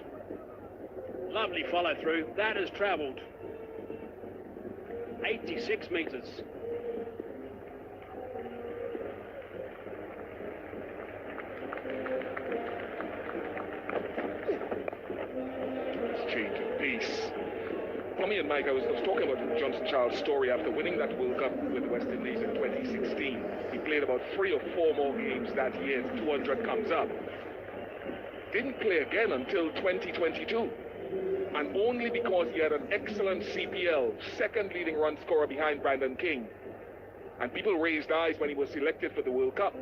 Lovely follow through. That has travelled 86 metres. Let's change of pace. Tommy and Mike, I was talking about Johnson Charles' story after winning that World Cup with the West Indies in 2016. He played about 3 or 4 more games that year. 200 comes up. Didn't play again until 2022. And only because he had an excellent CPL, second leading run scorer behind Brandon King. And people raised eyes when he was selected for the World Cup.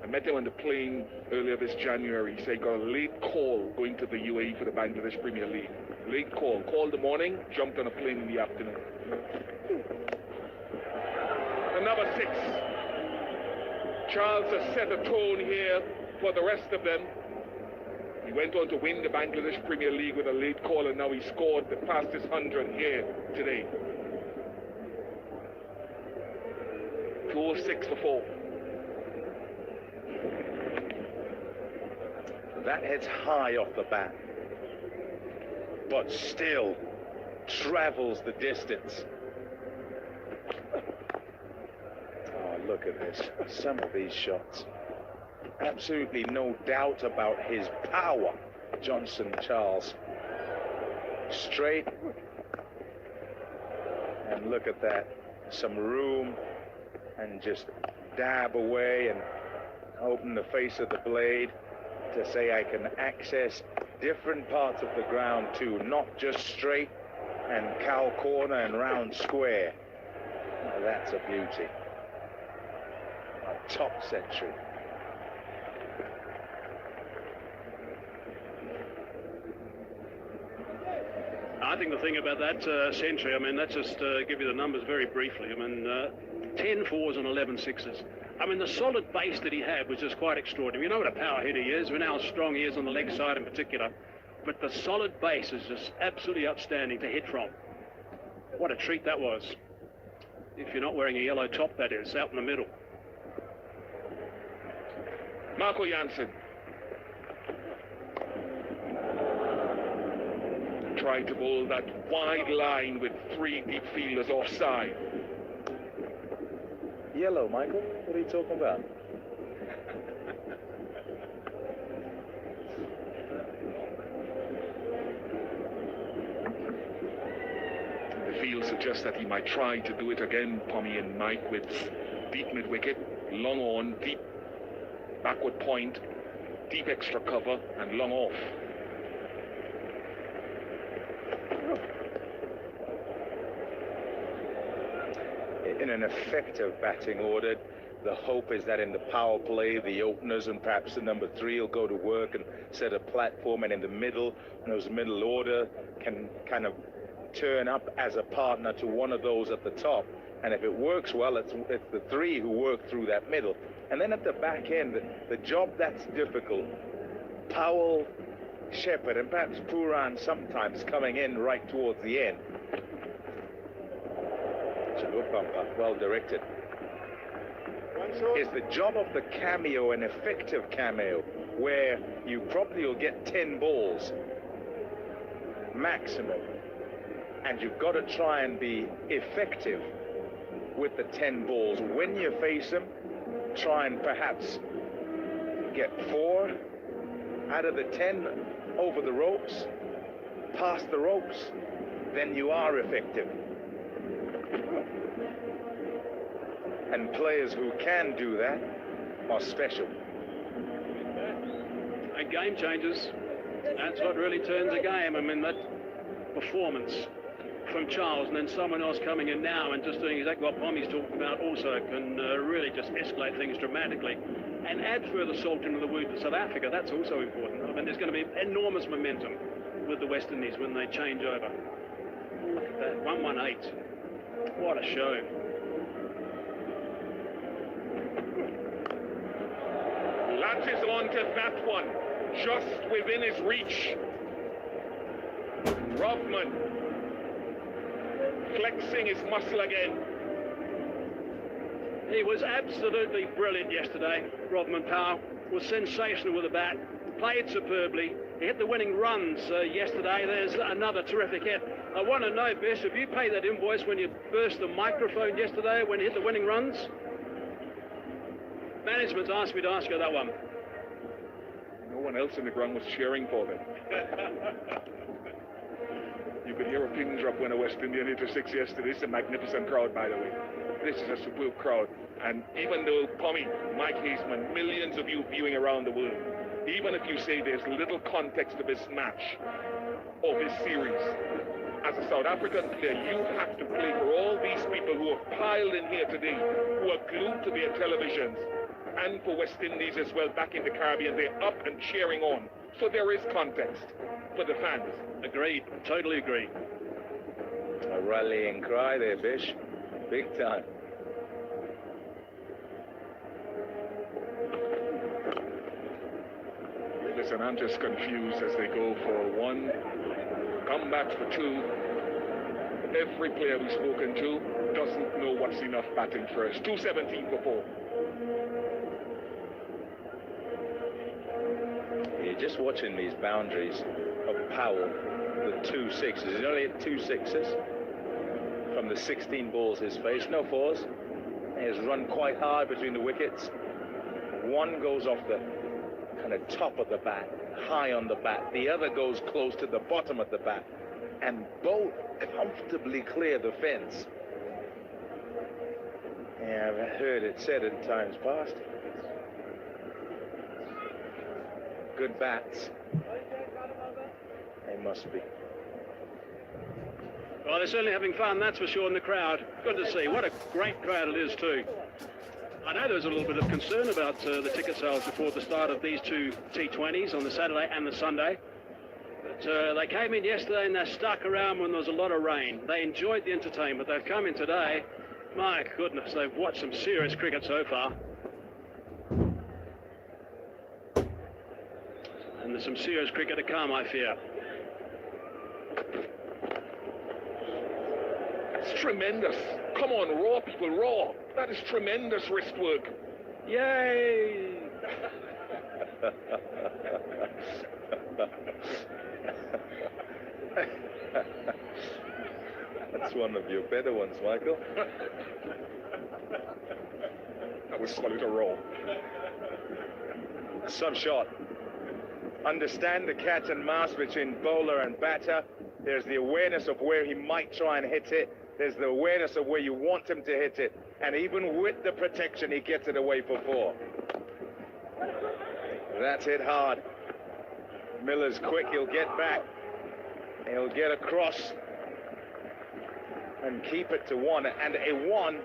I met him on the plane earlier this January. He said he got a late call going to the UAE for the Bangladesh Premier League. Late call. Called the morning, jumped on a plane in the afternoon. Another 6. Charles has set a tone here for the rest of them. He went on to win the Bangladesh Premier League with a late call, and now he scored the fastest 100 here today. 206 for 4. That hits high off the bat, but still travels the distance. Oh, look at this. Some of these shots. Absolutely no doubt about his power, Johnson Charles. Straight. And look at that. Some room, and just dab away and open the face of the blade to say I can access different parts of the ground too, not just straight and cow corner and round square. Now that's a beauty. A top century. I think the thing about that century, I mean, let's just give you the numbers very briefly. I mean, 10 fours and 11 sixes. I mean, the solid base that he had was just quite extraordinary. We know what a power hitter he is. We know how strong he is on the leg side in particular. But the solid base is just absolutely outstanding to hit from. What a treat that was. If you're not wearing a yellow top, that is, out in the middle. Marco Jansen. Trying to bowl that wide line with 3 deep fielders offside. Yellow, Michael? What are you talking about? The field suggests that he might try to do it again, Tommy and Mike, with deep mid-wicket, long on, deep backward point, deep extra cover, and long off. In an effective batting order, the hope is that in the power play, the openers and perhaps the number 3 will go to work and set a platform, and in the middle, those middle order can kind of turn up as a partner to one of those at the top And if it works well, it's the three who work through that middle. And then at the back end, the job that's difficult, Powell, Shepherd, and perhaps Puran sometimes coming in right towards the end. Well directed. Is the job of the cameo an effective cameo where you probably will get 10 balls maximum, and you've got to try and be effective with the 10 balls. When you face them, try and perhaps get 4 out of the 10 over the ropes, past the ropes, then you are effective. And players who can do that are special. And game changers, that's what really turns a game. I mean, that performance from Charles and then someone else coming in now and just doing exactly what Pommy's talking about also can really just escalate things dramatically and add further salt into the wound for South Africa. That's also important. I mean, there's going to be enormous momentum with the West Indies when they change over. Look at that, 118. What a show. Latches on to that one, just within his reach. Rodman flexing his muscle again. He was absolutely brilliant yesterday. Rodman Powell was sensational with the bat, played superbly. He hit the winning runs yesterday. There's another terrific hit. I want to know, Bish, if you paid that invoice when you burst the microphone yesterday when he hit the winning runs? Management's asked me to ask you that one. No one else in the ground was cheering for them. You could hear a pin drop when a West Indian hit a 6 yesterday. It's a magnificent crowd, by the way. This is a superb crowd. And even though, Pommy, Mike Haseman, millions of you viewing around the world, even if you say there's little context to this match, or this series, as a South African player, you have to play for all these people who have piled in here today, who are glued to their televisions, and for West Indies as well back in the Caribbean. They're up and cheering on. So there is context for the fans. Agreed, totally agree. A rallying cry there, Bish. Big time. Listen, I'm just confused as they go for 1, come back for 2. Every player we've spoken to doesn't know what's enough batting first. 217 for 4. You're just watching these boundaries of Powell, the 2 6s. He's only hit 2 6s from the 16 balls he's faced, no 4s. He has run quite hard between the wickets. One goes off the kind of top of the bat, high on the bat. The other goes close to the bottom of the bat. And both comfortably clear the fence. Yeah, I've heard it said in times past. Good bats. They must be. Well, they're certainly having fun, that's for sure, in the crowd. Good to see. What a great crowd it is, too. I know there was a little bit of concern about the ticket sales before the start of these 2 T20s on the Saturday and the Sunday. But they came in yesterday and they stuck around when there was a lot of rain. They enjoyed the entertainment. They've come in today. My goodness, they've watched some serious cricket so far. And there's some serious cricket to come, I fear. It's tremendous. Come on, raw people, raw. That is tremendous wrist work. Yay! That's one of your better ones, Michael. That was solid a raw. Some shot. Understand the cat and mouse between bowler and batter. There's the awareness of where he might try and hit it. There's the awareness of where you want him to hit it. And even with the protection, he gets it away for 4. That's hit hard. Miller's quick, he'll get back. He'll get across and keep it to 1. And a 1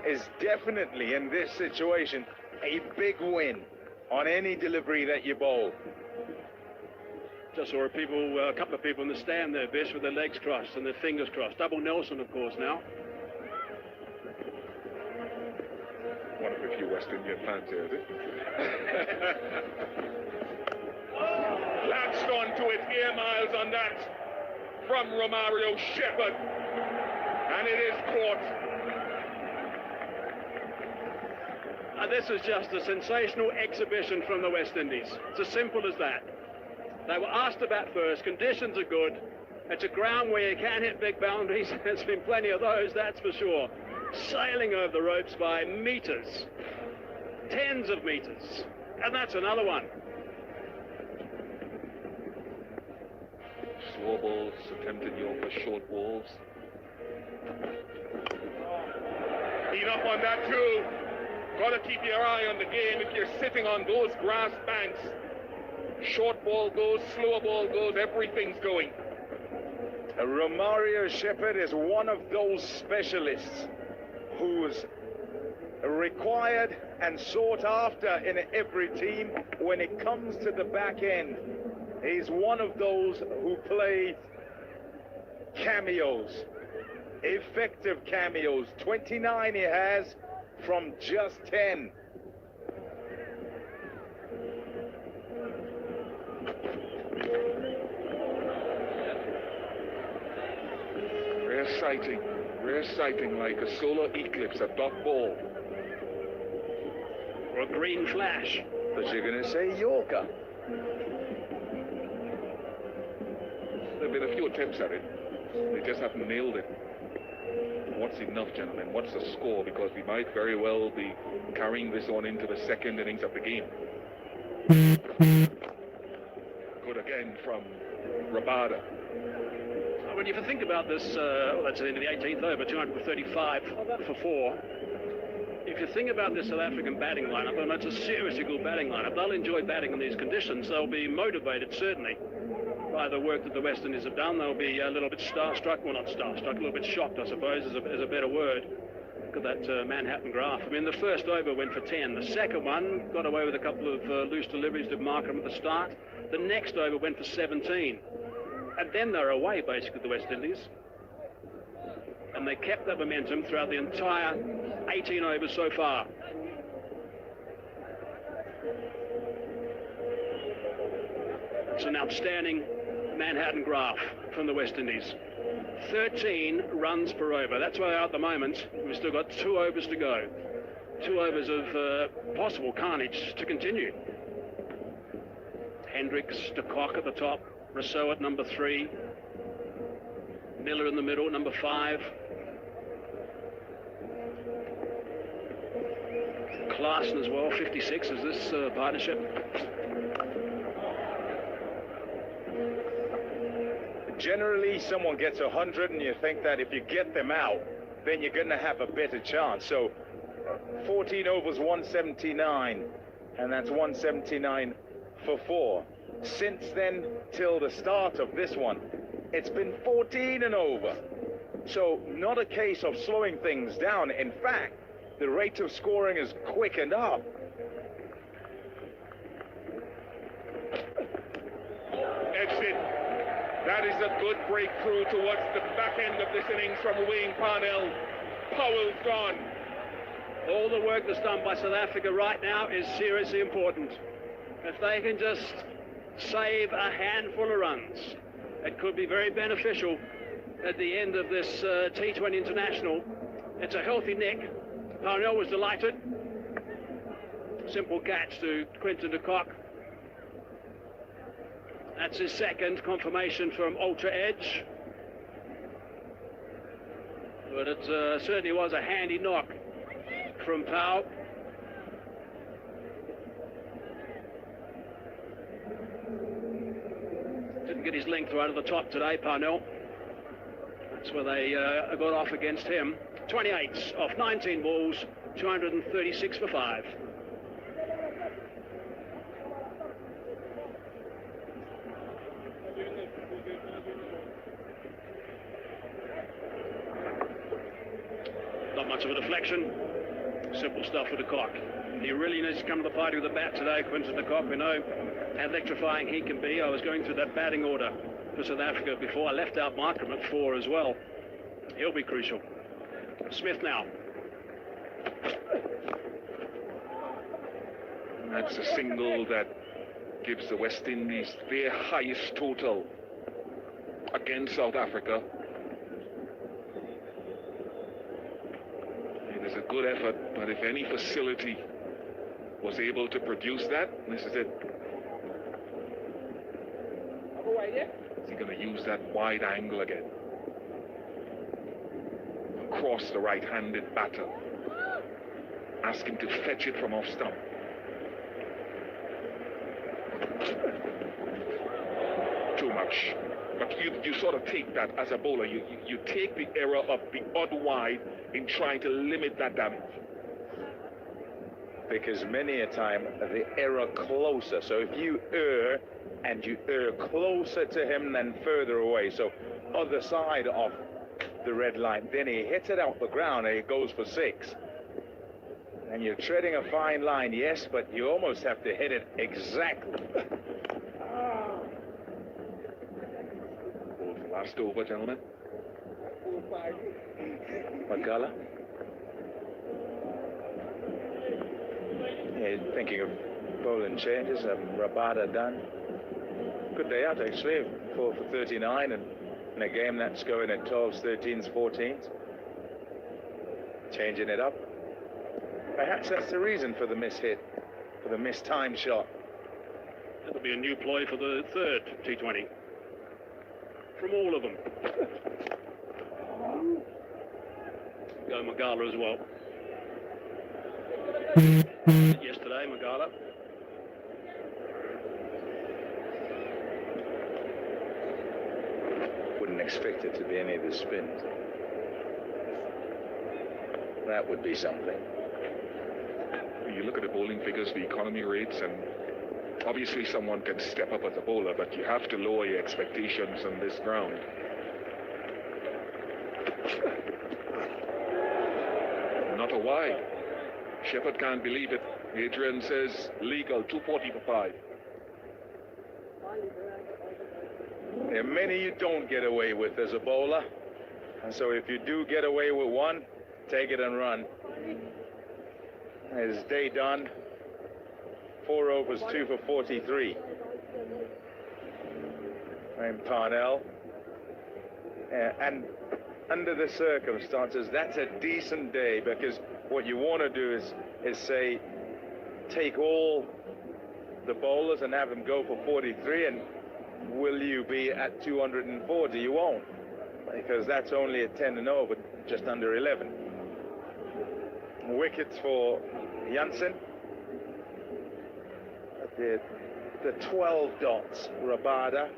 is definitely, in this situation, a big win on any delivery that you bowl. Just saw a couple of people in the stand there, Bish, with their legs crossed and their fingers crossed. Double Nelson, of course, now. West Indian fans here, is it? Latched onto it, Air Miles on that from Romario Shepherd. And it is caught. And this is just a sensational exhibition from the West Indies. It's as simple as that. They were asked to bat first, conditions are good. It's a ground where you can hit big boundaries. There's been plenty of those, that's for sure. Sailing over the ropes by meters, tens of meters. And that's another one. Slow balls, attempted Yorker short balls. Enough on that too. Got to keep your eye on the game if you're sitting on those grass banks. Short ball goes, slow ball goes, everything's going. Romario Shepherd is one of those specialists who's required and sought after in every team when it comes to the back end. He's one of those who play cameos, effective cameos. 29 he has from just 10. Rare sighting like a solar eclipse, a dot ball. Or a green flash. But you're going to say Yorker. There have been a few attempts at it. They just haven't nailed it. What's enough, gentlemen? What's the score? Because we might very well be carrying this on into the second innings of the game. Good again from Rabada. When you think about this, that's into the 18th over, 235 for 4. If you think about this South African batting lineup, and it's a seriously good batting lineup, they'll enjoy batting in these conditions. They'll be motivated, certainly, by the work that the West Indies have done. They'll be a little bit starstruck, well, not starstruck, a little bit shocked, I suppose, is a better word. Look at that Manhattan graph. I mean, the first over went for 10. The second one got away with a couple of loose deliveries to Markham at the start. The next over went for 17. And then they're away, basically, the West Indies. And they kept that momentum throughout the entire 18 overs so far. It's an outstanding Manhattan graph from the West Indies. 13 runs per over. That's where they are at the moment. We've still got 2 overs to go. 2 overs of possible carnage to continue. Hendricks, de Kock at the top. Rousseau at number 3. Miller in the middle, number 5. Klaassen as well, 56 is this partnership. Generally, someone gets 100 and you think that if you get them out, then you're going to have a better chance. So 14 overs, 179, and that's 179 for 4. Since then till the start of this one, it's been 14 and over. So not a case of slowing things down. In fact, the rate of scoring is quickened up. Exit. That is a good breakthrough towards the back end of this innings from Wayne Parnell. Powell's gone. All the work that's done by South Africa right now is seriously important. If they can just save a handful of runs, it could be very beneficial at the end of this T20 International. It's a healthy nick. Parnell was delighted. Simple catch to Quinton de Kock. That's his second confirmation from ultra edge. But it certainly was a handy knock from Powell. Didn't get his length right at the top today, Parnell. That's where they got off against him. 28 off 19 balls, 236 for 5. Not much of a deflection. Simple stuff for de Kock. He really needs to come to the party with a bat today, Quinton de Kock. We know how electrifying he can be. I was going through that batting order for South Africa before. I left out Markham at 4 as well. He'll be crucial. Smith now. That's a single that gives the West Indies their highest total against South Africa. It is a good effort, but if any facility was able to produce that, this is it. Is he going to use that wide angle again? Across the right-handed batter. Ask him to fetch it from off stump. Too much. But you sort of take that as a bowler. You take the error of the odd wide in trying to limit that damage. Because many a time the error closer. So if you err and you err closer to him than further away, so other side of the red line, then he hits it out the ground and he goes for 6. And you're treading a fine line, yes, but you almost have to hit it exactly. Last over, gentlemen. Magala. Yeah, thinking of bowling changes. Rabada done. Good day out, actually. 4 for 39, and in a game that's going at 12s, 13s, 14s. Changing it up. Perhaps that's the reason for the miss-hit, for the mistimed shot. That'll be a new ploy for the third T20. From all of them. Go Magala as well. Yesterday, Magala. Wouldn't expect it to be any of the spins. That would be something. You look at the bowling figures, the economy rates, and obviously someone can step up as a bowler, but you have to lower your expectations on this ground. Not a wide. Shepherd can't believe it. Adrian says legal, 240 for 5. There are many you don't get away with as a bowler. And so if you do get away with one, take it and run. His day done. 4 overs, 2 for 43. And Parnell. And under the circumstances, that's a decent day, because what you want to do is say, take all the bowlers and have them go for 43, and will you be at 240? You won't, because that's only at 10 and over, just under 11. Wickets for Janssen. The 12 dots, Rabada,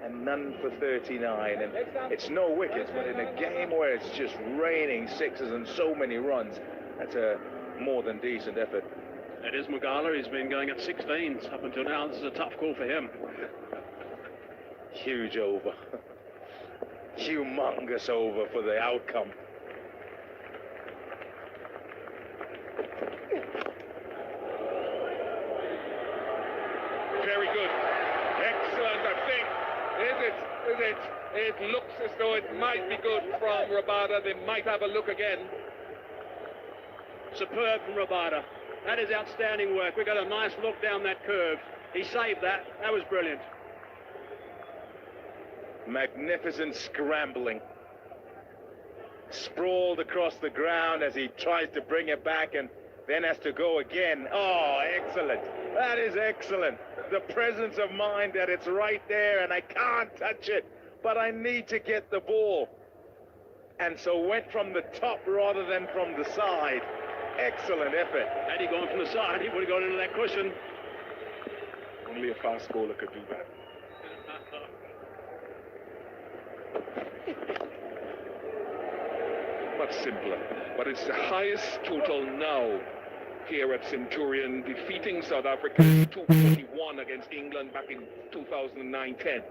and none for 39. And it's no wickets, but in a game where it's just raining sixes and so many runs, that's a more than decent effort. It is Magala. He's been going at 16s up until now. This is a tough call for him. Huge over. Humongous over for the outcome. Very good. Excellent, I think. Is it? It looks as though it might be good from Rabada. They might have a look again. Superb from Rabada. That is outstanding work. We got a nice look down that curve. He saved that. That was brilliant. Magnificent scrambling. Sprawled across the ground as he tries to bring it back and then has to go again. Oh, excellent. That is excellent. The presence of mind that it's right there and I can't touch it, but I need to get the ball. And so went from the top rather than from the side. Excellent effort. Had he gone from the side, he would have gone into that cushion. Only a fast bowler could do that. Much simpler. But it's the highest total now here at Centurion, defeating South Africa 241 against England back in 2009-10.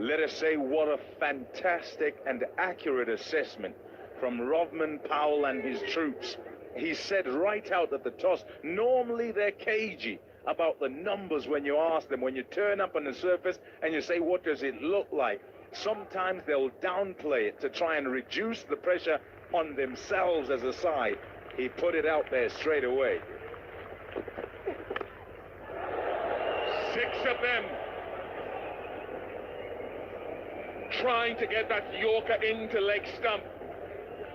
Let us say what a fantastic and accurate assessment from Rovman Powell and his troops. He said right out at the toss, normally they're cagey about the numbers when you ask them, when you turn up on the surface and you say, what does it look like? Sometimes they'll downplay it to try and reduce the pressure on themselves as a side. He put it out there straight away. 6 of them trying to get that Yorker into leg stump,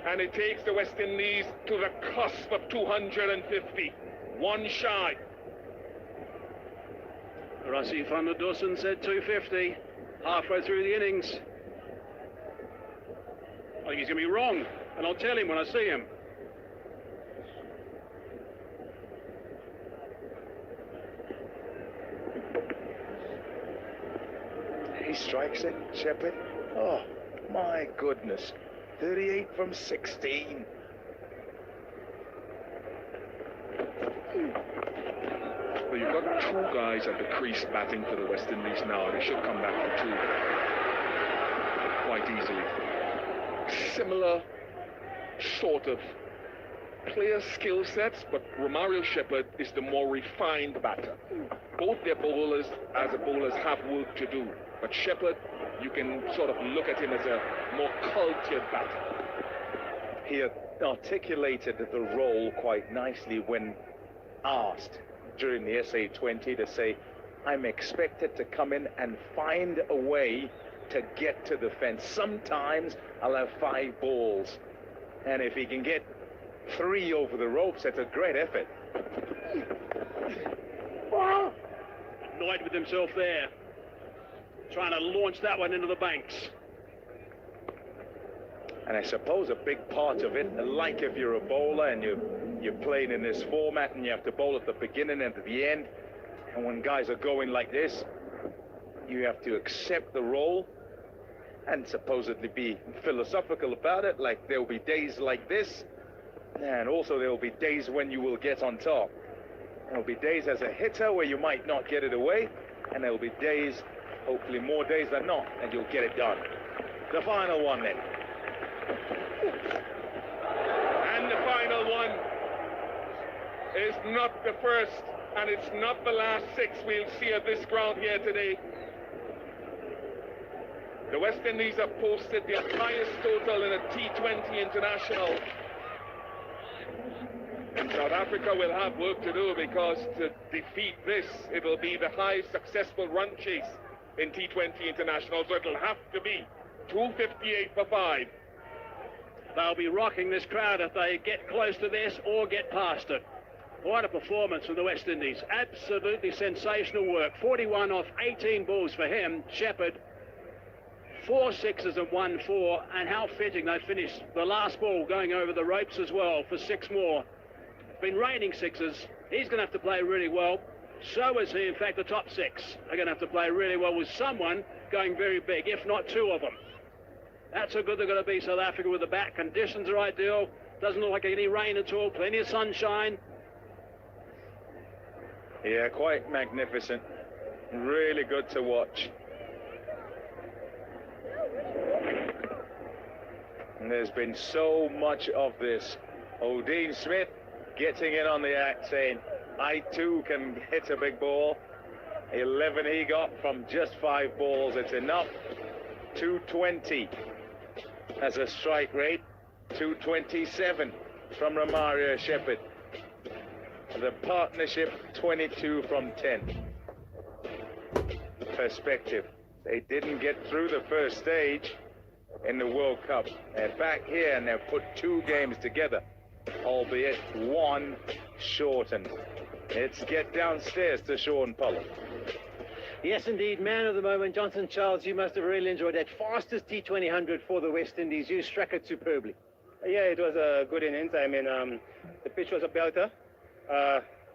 and it takes the West Indies to the cusp of 250, one shy. Rassie van der Dussen said 250 halfway through the innings. I think he's going to be wrong, and I'll tell him when I see him. He strikes it, Shepherd. Oh, my goodness. 38 from 16. Well, you've got 2 guys at the crease batting for the West Indies now. They should come back for 2 quite easily. Similar sort of player skill sets, but Romario Shepherd is the more refined batter. Both their bowlers, as a bowlers, have work to do. But Shepherd, you can sort of look at him as a more cultured batter. He articulated the role quite nicely when asked during the SA20 to say, I'm expected to come in and find a way to get to the fence. Sometimes I'll have 5 balls, and if he can get 3 over the ropes, that's a great effort. Annoyed with himself there, trying to launch that one into the banks. And I suppose a big part of it, like if you're a bowler and you're playing in this format and you have to bowl at the beginning and at the end, and when guys are going like this, you have to accept the role and supposedly be philosophical about it, like there will be days like this, and also there will be days when you will get on top. There will be days as a hitter where you might not get it away, and there will be days, hopefully more days than not, and you'll get it done. The final one then. And the final one is not the first, and it's not the last 6 we'll see at this ground here today. The West Indies have posted their highest total in a T20 international. And South Africa will have work to do, because to defeat this, it'll be the highest successful run chase in T20 internationals. So it'll have to be 258 for 5. They'll be rocking this crowd if they get close to this or get past it. What a performance from the West Indies. Absolutely sensational work. 41 off 18 balls for him, Shepherd. 4 sixes and 1 4, and how fitting they finished the last ball going over the ropes as well for 6 more. It's been raining sixes. He's going to have to play really well. So is he. In fact, the top 6 are going to have to play really well with someone going very big, if not 2 of them. That's how good they're going to be, South Africa, with the bat. Conditions are ideal. Doesn't look like any rain at all. Plenty of sunshine. Yeah, quite magnificent. Really good to watch. And there's been so much of this. O'Dean Smith getting in on the act, saying, I too can hit a big ball. 11 he got from just 5 balls. It's enough. 220 as a strike rate. 227 from Romario Shepherd. The partnership, 22 from 10. Perspective. They didn't get through the first stage in the World Cup. They're back here and they've put 2 games together, albeit 1 shortened. Let's get downstairs to Sean Pollard. Yes, indeed, man of the moment, Johnson Charles. You must have really enjoyed that. Fastest T20 100 for the West Indies. You struck it superbly. Yeah, it was a good innings. I mean, the pitch was a belter.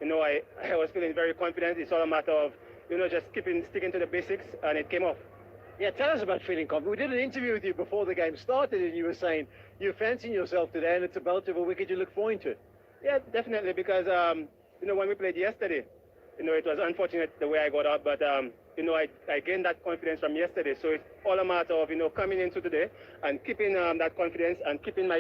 You know, I was feeling very confident. It's all a matter of, you know, just sticking to the basics, and it came off. Yeah, tell us about feeling confident. We did an interview with you before the game started, and you were saying you're fancying yourself today, and it's a belter of a wicket you look forward to. Yeah, definitely, because, you know, when we played yesterday, you know, it was unfortunate the way I got out, but, you know, I gained that confidence from yesterday. So it's all a matter of, you know, coming into today and keeping that confidence and keeping my